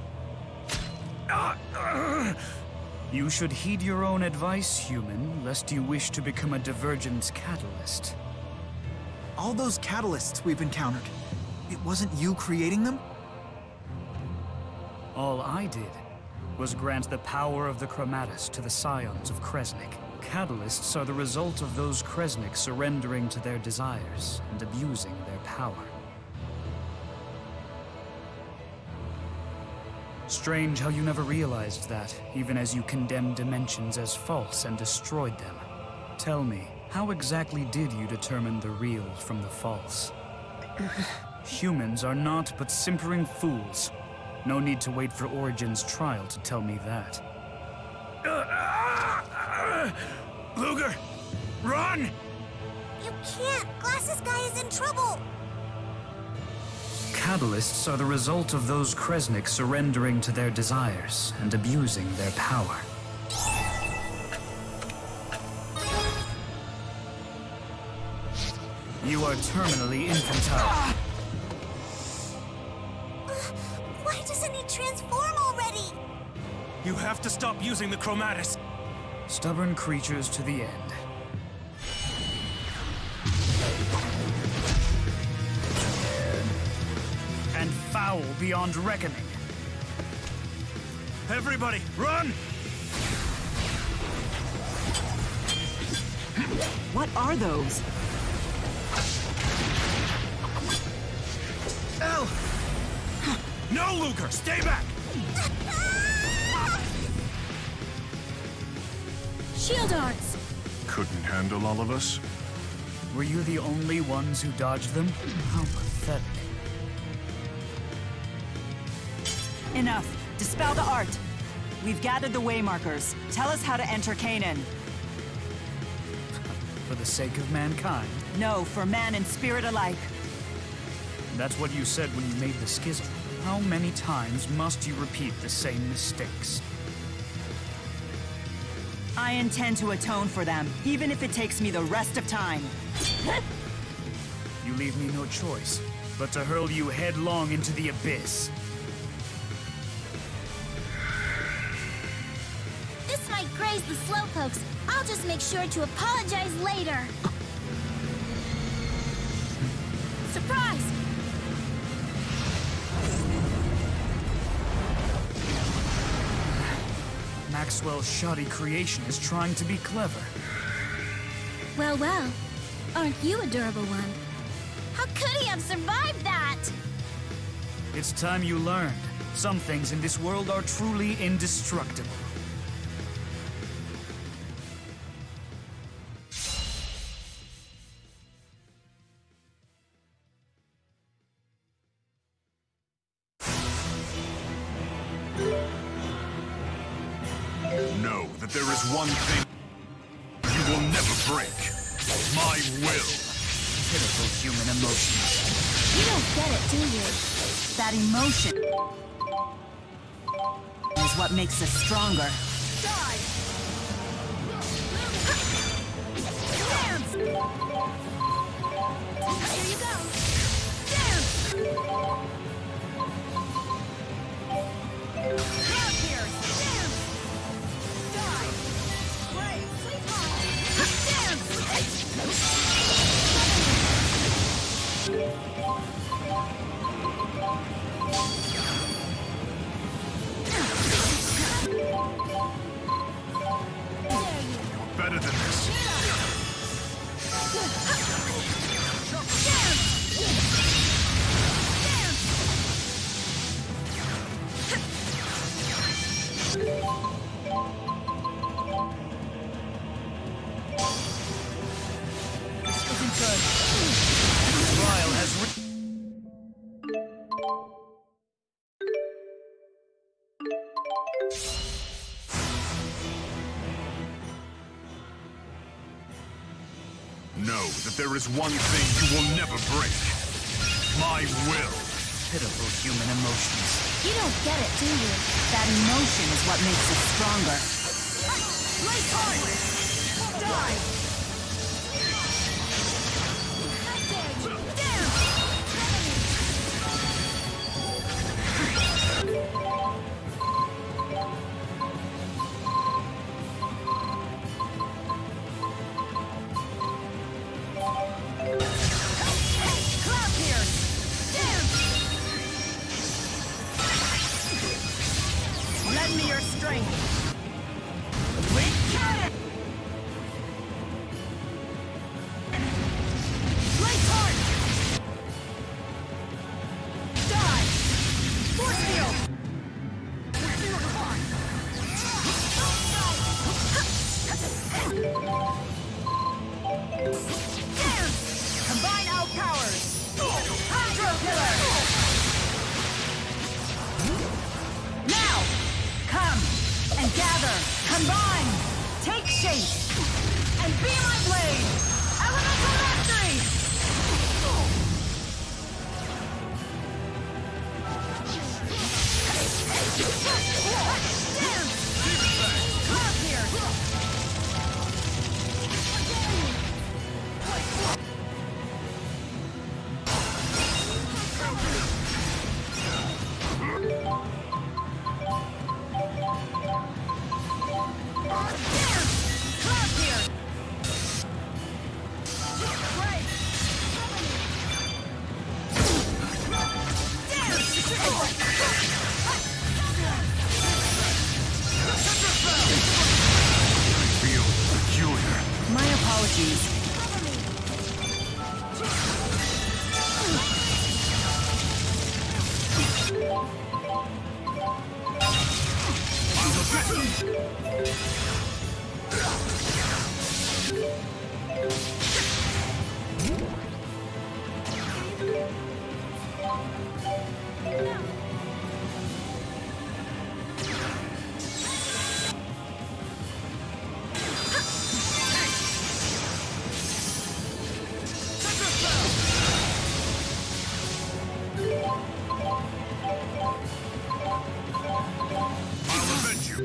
You should heed your own advice, human, lest you wish to become a divergence catalyst. All those catalysts we've encountered, it wasn't you creating them? All I did was grant the power of the Chromatus to the scions of Kresnik. Catalysts are the result of those Kresnik surrendering to their desires and abusing their power. Strange how you never realized that, even as you condemned dimensions as false and destroyed them. Tell me, how exactly did you determine the real from the false? Humans are not but simpering fools. No need to wait for Origin's trial to tell me that. Luger! Run! You can't! Glasses guy is in trouble! Catalysts are the result of those Kresnik surrendering to their desires and abusing their power. You are terminally infantile. Why doesn't he transform already? You have to stop using the Chromatus. Stubborn creatures to the end. And foul beyond reckoning. Everybody, run! What are those? L! No, Luger! Stay back! Shield arts! Couldn't handle all of us? Were you the only ones who dodged them? How pathetic. Enough. Dispel the art. We've gathered the waymarkers. Tell us how to enter Canaan. For the sake of mankind? No, for man and spirit alike. That's what you said when you made the schism. How many times must you repeat the same mistakes? I intend to atone for them, even if it takes me the rest of time. You leave me no choice, but to hurl you headlong into the abyss. This might graze the slowpokes. I'll just make sure to apologize later. Surprise! Maxwell's shoddy creation is trying to be clever. Well, well. Aren't you a durable one? How could he have survived that? It's time you learned. Some things in this world are truly indestructible. Know that there is one thing you will never break. My will. Pitiful human emotions. You don't get it, do you? That emotion is what makes us stronger. Dance! Here you go. Dance! Out here! Dance! Die! Brave, sweetheart! Dance! Better than this. Dance! know that there is one thing you will never break. My will. Pitiful human emotions. You don't get it, do you? That emotion is what makes us stronger. Race hard! Die! Lend me your strength. Race hard! Die! Force field! Combine our powers. Hydro Pillar. Now, come and gather. Combine. Take shape. And be my blade. Elemental mastery. Cloud here. Cloud here. Feel peculiar. My apologies. I'll avenge you.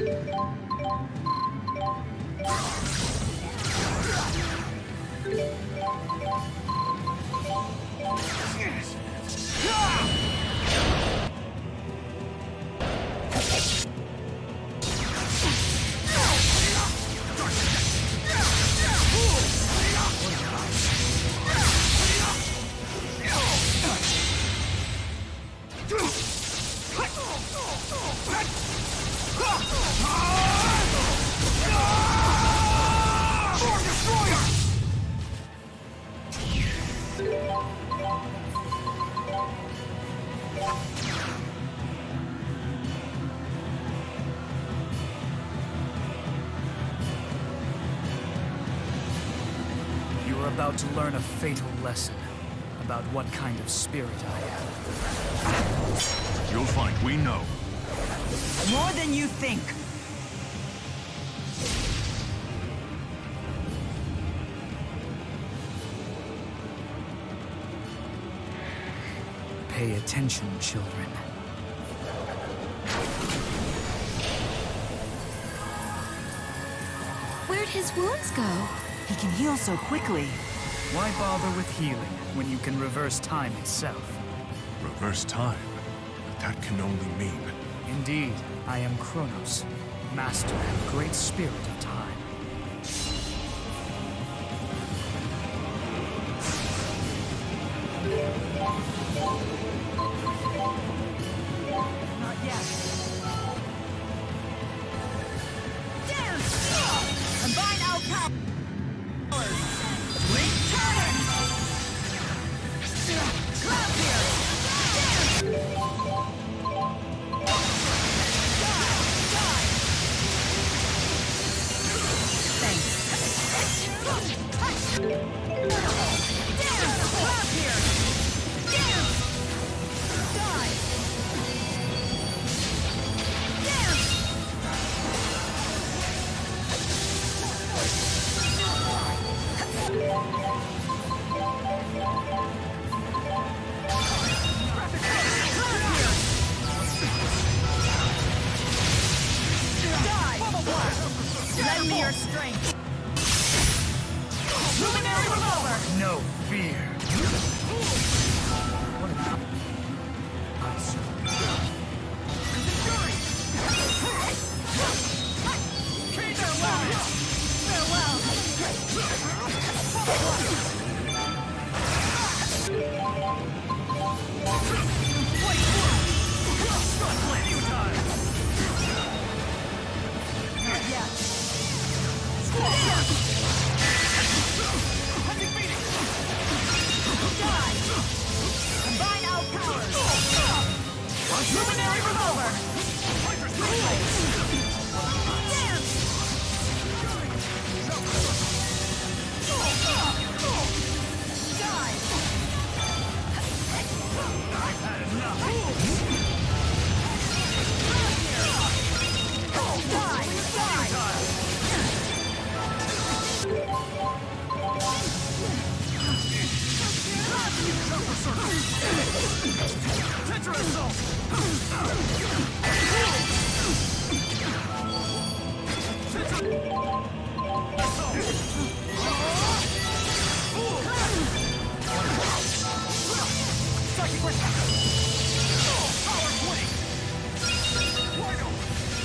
You are about to learn a fatal lesson about what kind of spirit I am. You'll find we know. More than you think. Pay attention, children. Where'd his wounds go? He can heal so quickly. Why bother with healing when you can reverse time itself? Reverse time? That can only mean... Indeed, I am Kronos, master and great spirit of time. Not yet. Combine our powers. Return! Cloud here!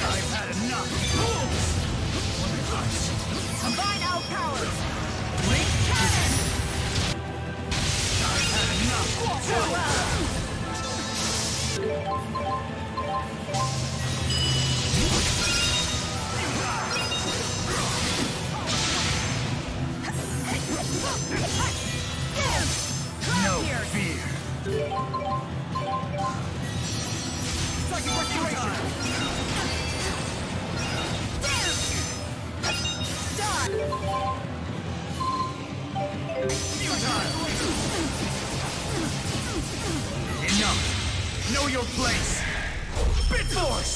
I've had enough. Combine our powers. Link cannon. I've had enough. No fear. Psychic restoration. Enough! Know your place! Bit Force!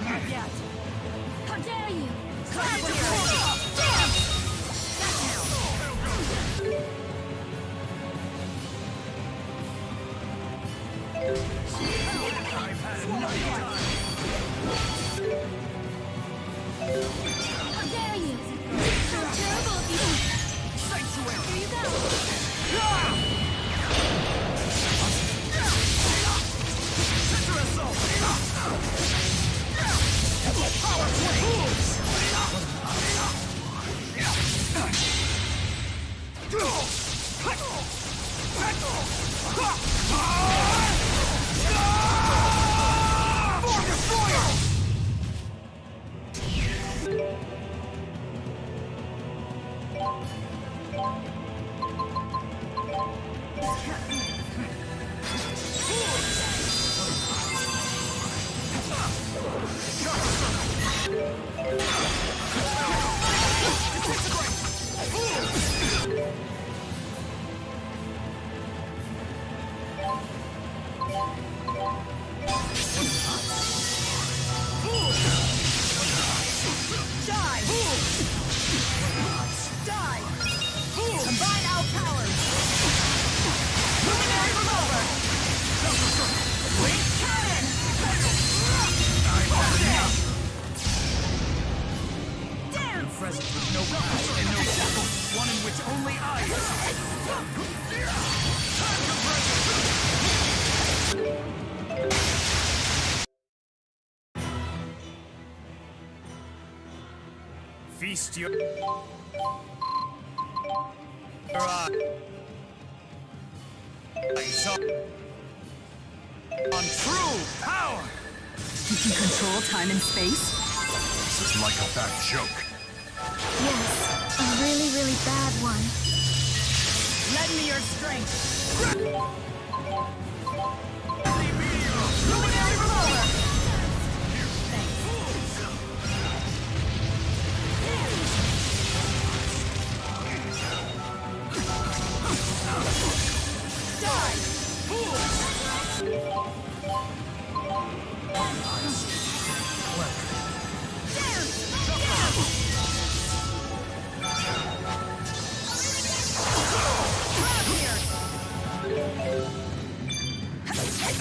Not yet. How dare you! I've had enough time! How dare you! How terrible of you! Sanctuary! Here you go! Center assault! Power flames! Form Destroyer! Combine our powers! Luminary revolver! Link cannon! I've had enough! Damn! Present with no past and no shackles, one in which only I feast your eyes on true power! You can control time and space? This is like a bad joke. Yes, a really, really bad one. Lend me your strength! Luminary revolver! Die!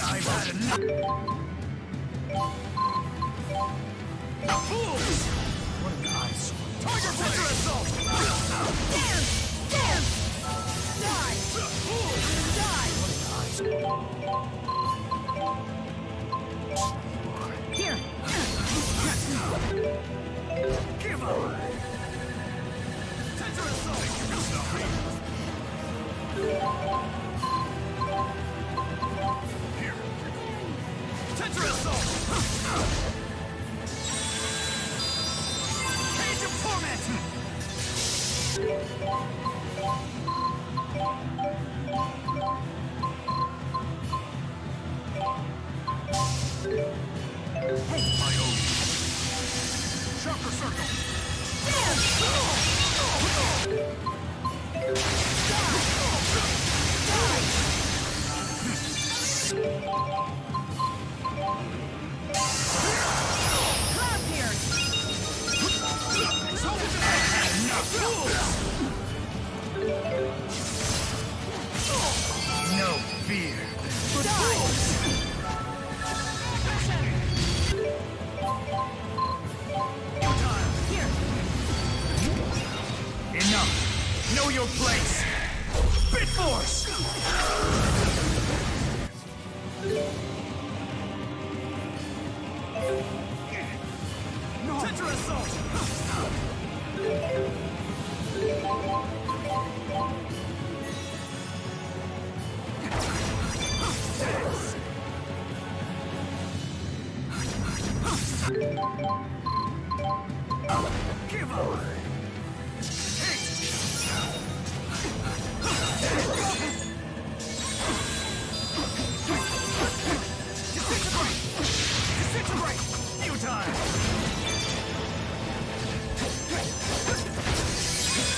I've had enough! What an eyesore! Tiger Puncher Assault! Dance! Dance! Die! Die! Here! Give up! Tiger Assault! Here! Tiger Assault! Cage of Torment! Hey! I owe you. Chakra Circle! Dance! Cloud Pierce! I've had enough! Know your place! Bit Force! No. Tetra Assault! Give up! Disintegrate! You time!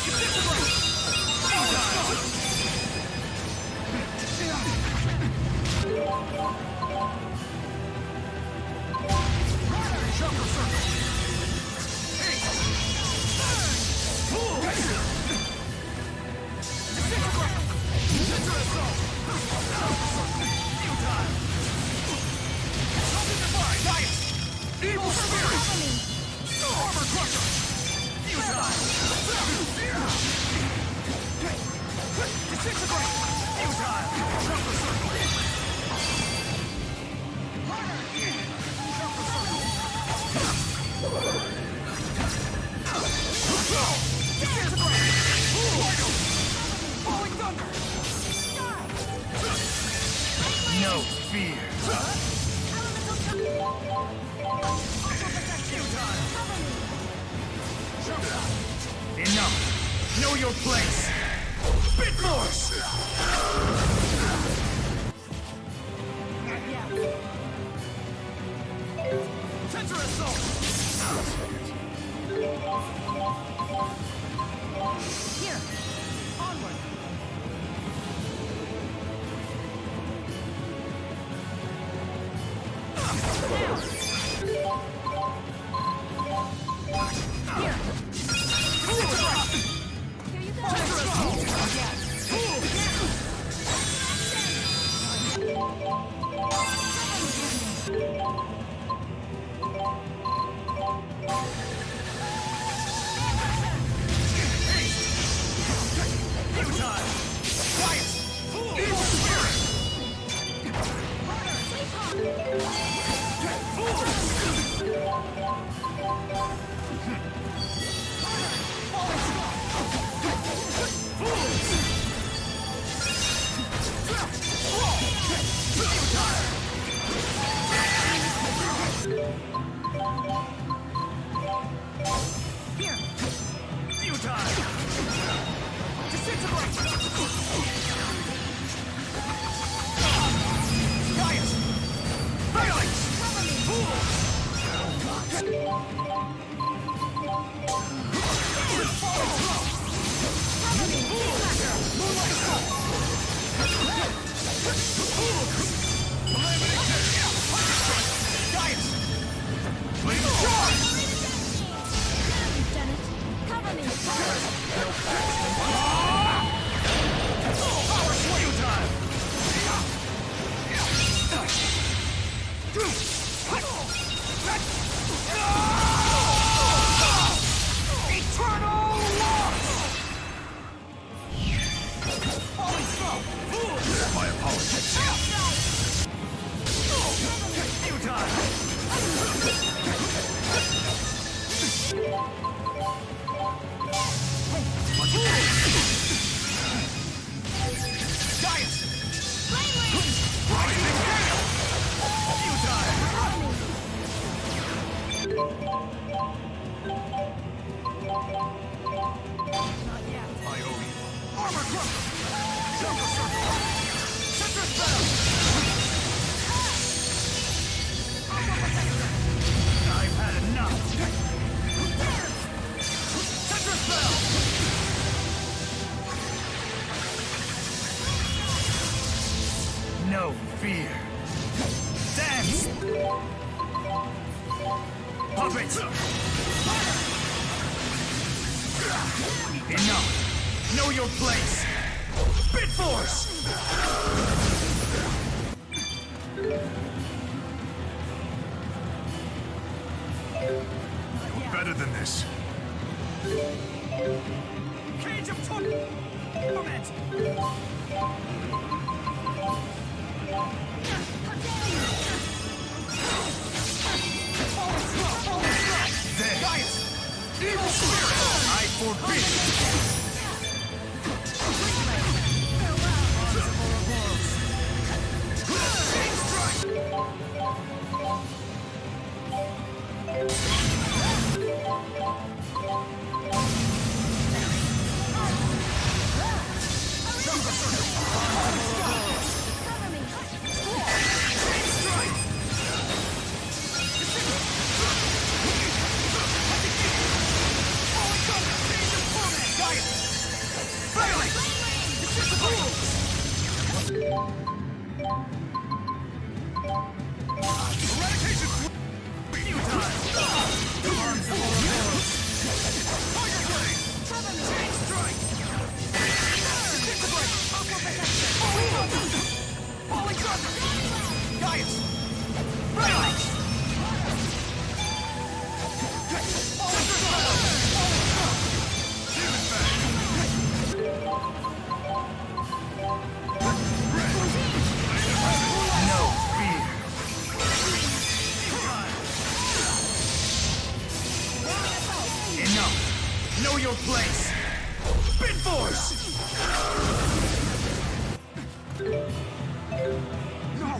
Disintegrate! You time! Jumper circle! Evil Spirit! Armor Crusher! You die! Disintegrate! You die! Jumper Circle! Jumper Circle! Disintegrate! Falling Thunder! No fear! Enough! Know your place! Bit Force! Tetra Assault! Here! Onward! Here! Gaius! Phalanx! My apologies. You die! Gaius! Rising Gale! You die! I owe you. Armor Crusher! Jumper Circle! Citrus Venom! I've had enough! Citrus Venom! No fear! Dance! Puppet! Enough! Know your place! Bit Force! You're better than this. Cage of There! Gaius! Evil spirit! I forbid! Know your place! Spin Force! No!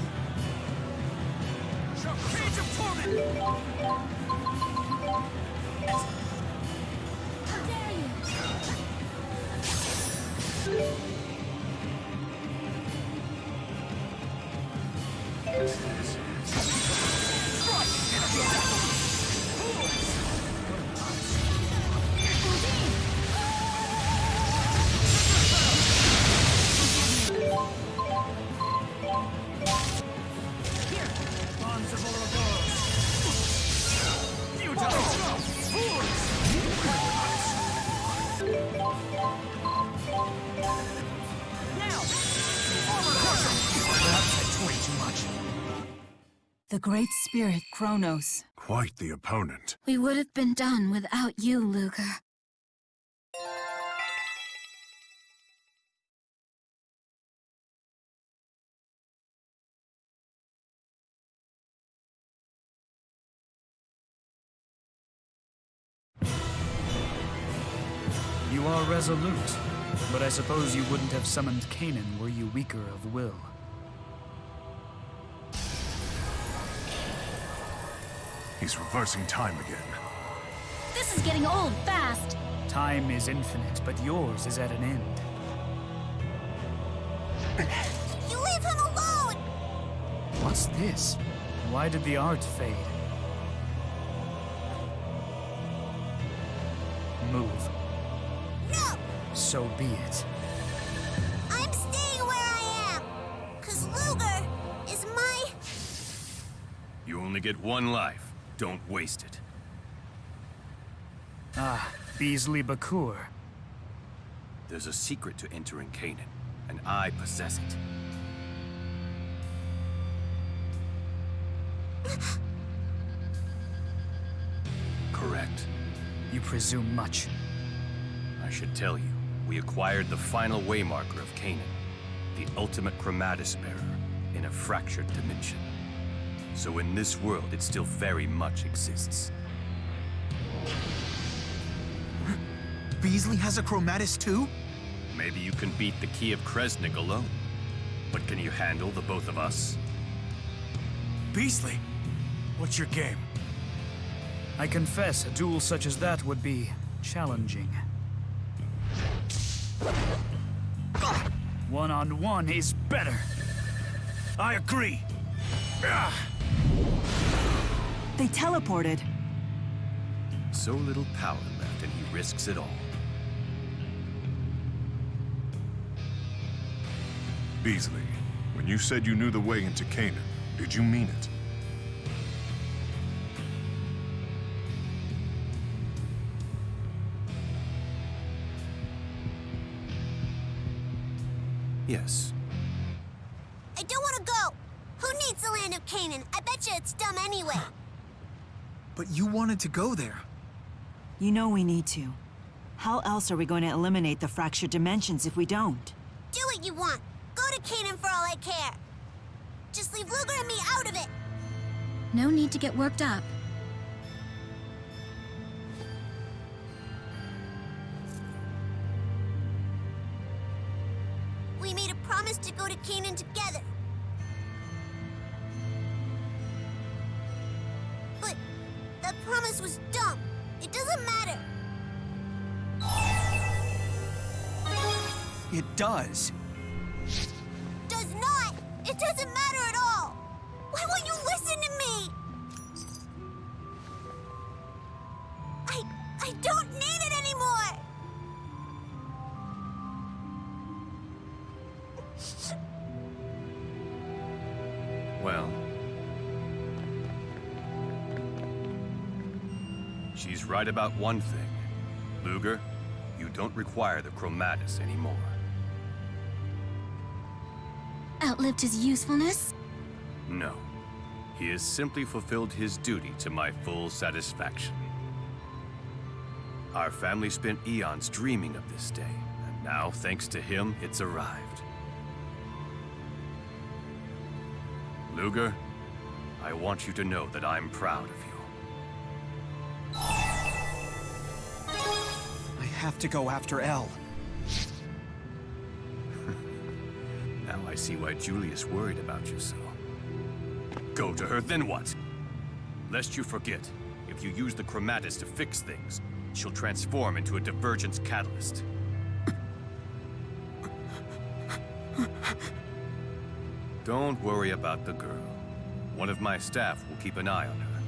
Cage of Torment! How dare you! The Great Spirit, Kronos. Quite the opponent. We would have been done without you, Luger. You are resolute, but I suppose you wouldn't have summoned Kanan were you weaker of will. He's reversing time again. This is getting old fast. Time is infinite, but yours is at an end. You leave him alone! What's this? Why did the art fade? Move. No! So be it. I'm staying where I am! 'Cause Luger is my... You only get one life. Don't waste it. Ah, Beasley Bakur. There's a secret to entering Kanan, and I possess it. Correct. You presume much. I should tell you, we acquired the final waymarker of Kanan, the ultimate chromatis bearer, in a fractured dimension. So in this world, it still very much exists. Beasley has a chromatis too? Maybe you can beat the Key of Kresnik alone. But can you handle the both of us? Beasley, what's your game? I confess, a duel such as that would be challenging. One-on-one is better. I agree. They teleported. So little power left, and he risks it all. Beasley, when you said you knew the way into Kanan, did you mean it? Yes. I don't want to go! Who needs the land of Kanan? I bet you it's dumb anyway. But you wanted to go there. You know we need to. How else are we going to eliminate the fractured dimensions if we don't? Do what you want. Go to Canaan for all I care. Just leave Luger and me out of it. No need to get worked up. We made a promise to go to Canaan together. But that promise was dumb. It doesn't matter. It does. Does not. It doesn't matter at all. Why won't you listen to me? I don't need it anymore. Well, she's right about one thing. Luger, you don't require the Chromatus anymore. Outlived his usefulness? No. He has simply fulfilled his duty to my full satisfaction. Our family spent eons dreaming of this day, and now, thanks to him, it's arrived. Luger, I want you to know that I'm proud of you. I have to go after Elle. Now I see why Julius worried about you so. Go to her, then what? Lest you forget, if you use the Chromatus to fix things, she'll transform into a divergence catalyst. Don't worry about the girl. One of my staff will keep an eye on her.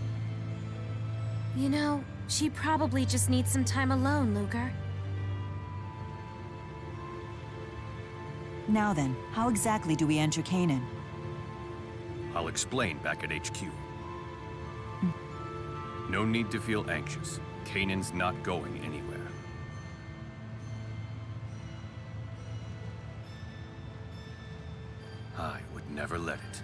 You know, she probably just needs some time alone, Luger. Now then, how exactly do we enter Canaan? I'll explain back at HQ. No need to feel anxious. Canaan's not going anywhere. I would never let it.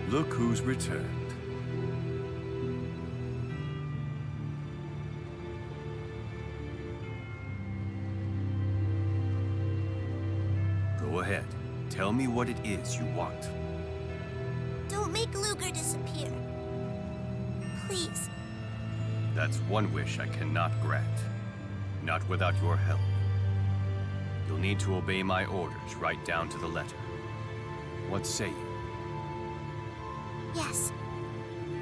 Look who's returned. Go ahead. Tell me what it is you want. Don't make Luger disappear. Please. That's one wish I cannot grant. Not without your help. You'll need to obey my orders right down to the letter. What say you? Yes.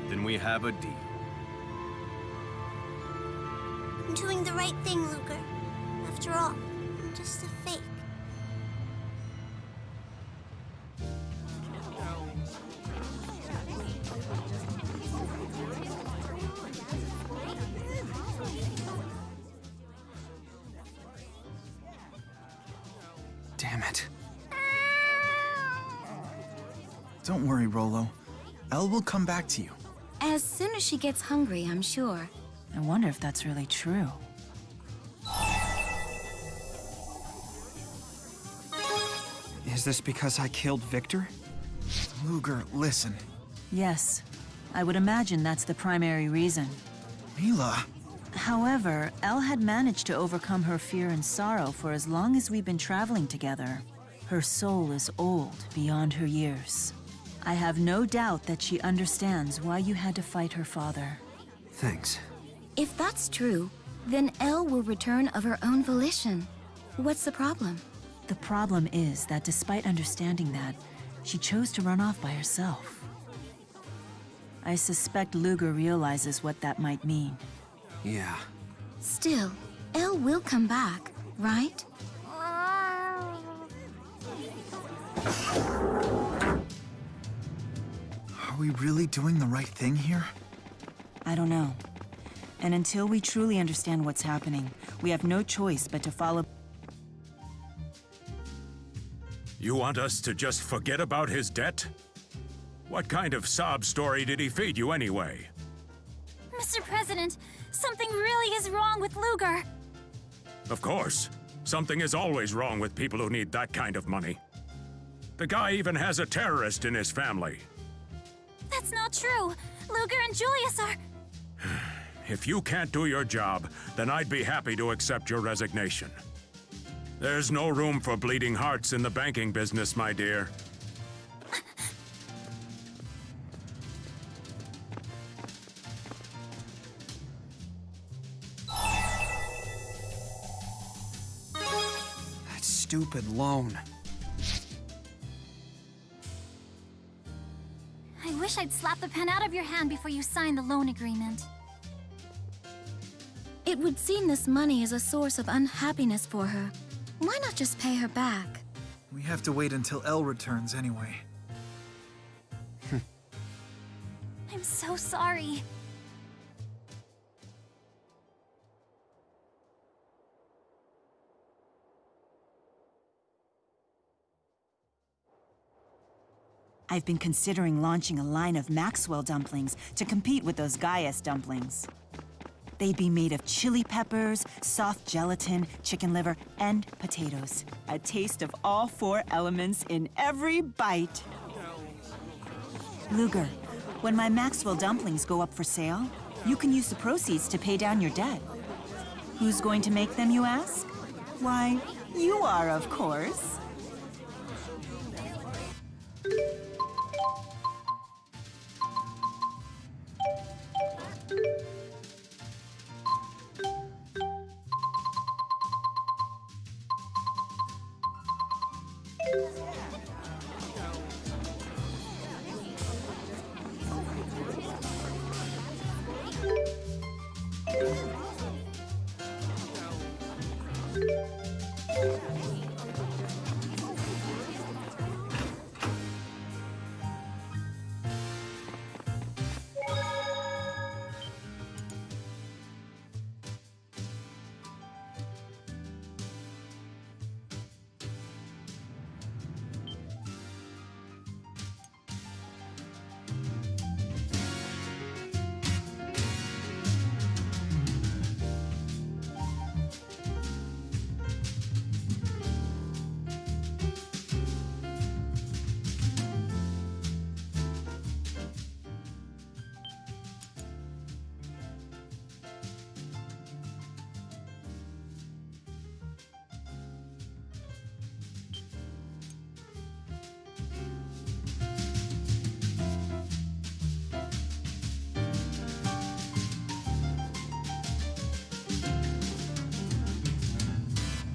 Then we have a deal. I'm doing the right thing, Luger. After all, I'm just a fake. Damn it. Don't worry, Rolo. Elle will come back to you. As soon as she gets hungry, I'm sure. I wonder if that's really true. Is this because I killed Victor? Luger, listen. Yes, I would imagine that's the primary reason. Mila. However, Elle had managed to overcome her fear and sorrow for as long as we've been traveling together. Her soul is old beyond her years. I have no doubt that she understands why you had to fight her father. Thanks. If that's true, then Elle will return of her own volition. What's the problem? The problem is that despite understanding that, she chose to run off by herself. I suspect Luger realizes what that might mean. Yeah. Still, Elle will come back, right? Are we really doing the right thing here? I don't know. And until we truly understand what's happening, we have no choice but to follow. You want us to just forget about his debt? What kind of sob story did he feed you anyway? Mr. President, something really is wrong with Luger. Of course. Something is always wrong with people who need that kind of money. The guy even has a terrorist in his family. That's not true. Luger and Julius are... If you can't do your job, then I'd be happy to accept your resignation. There's no room for bleeding hearts in the banking business, my dear. That stupid loan. I wish I'd slap the pen out of your hand before you signed the loan agreement. It would seem this money is a source of unhappiness for her. Why not just pay her back? We have to wait until Elle returns anyway. I'm so sorry. I've been considering launching a line of Maxwell dumplings to compete with those Gaius dumplings. They'd be made of chili peppers, soft gelatin, chicken liver, and potatoes. A taste of all 4 elements in every bite. Luger, when my Maxwell dumplings go up for sale, you can use the proceeds to pay down your debt. Who's going to make them, you ask? Why, you are, of course.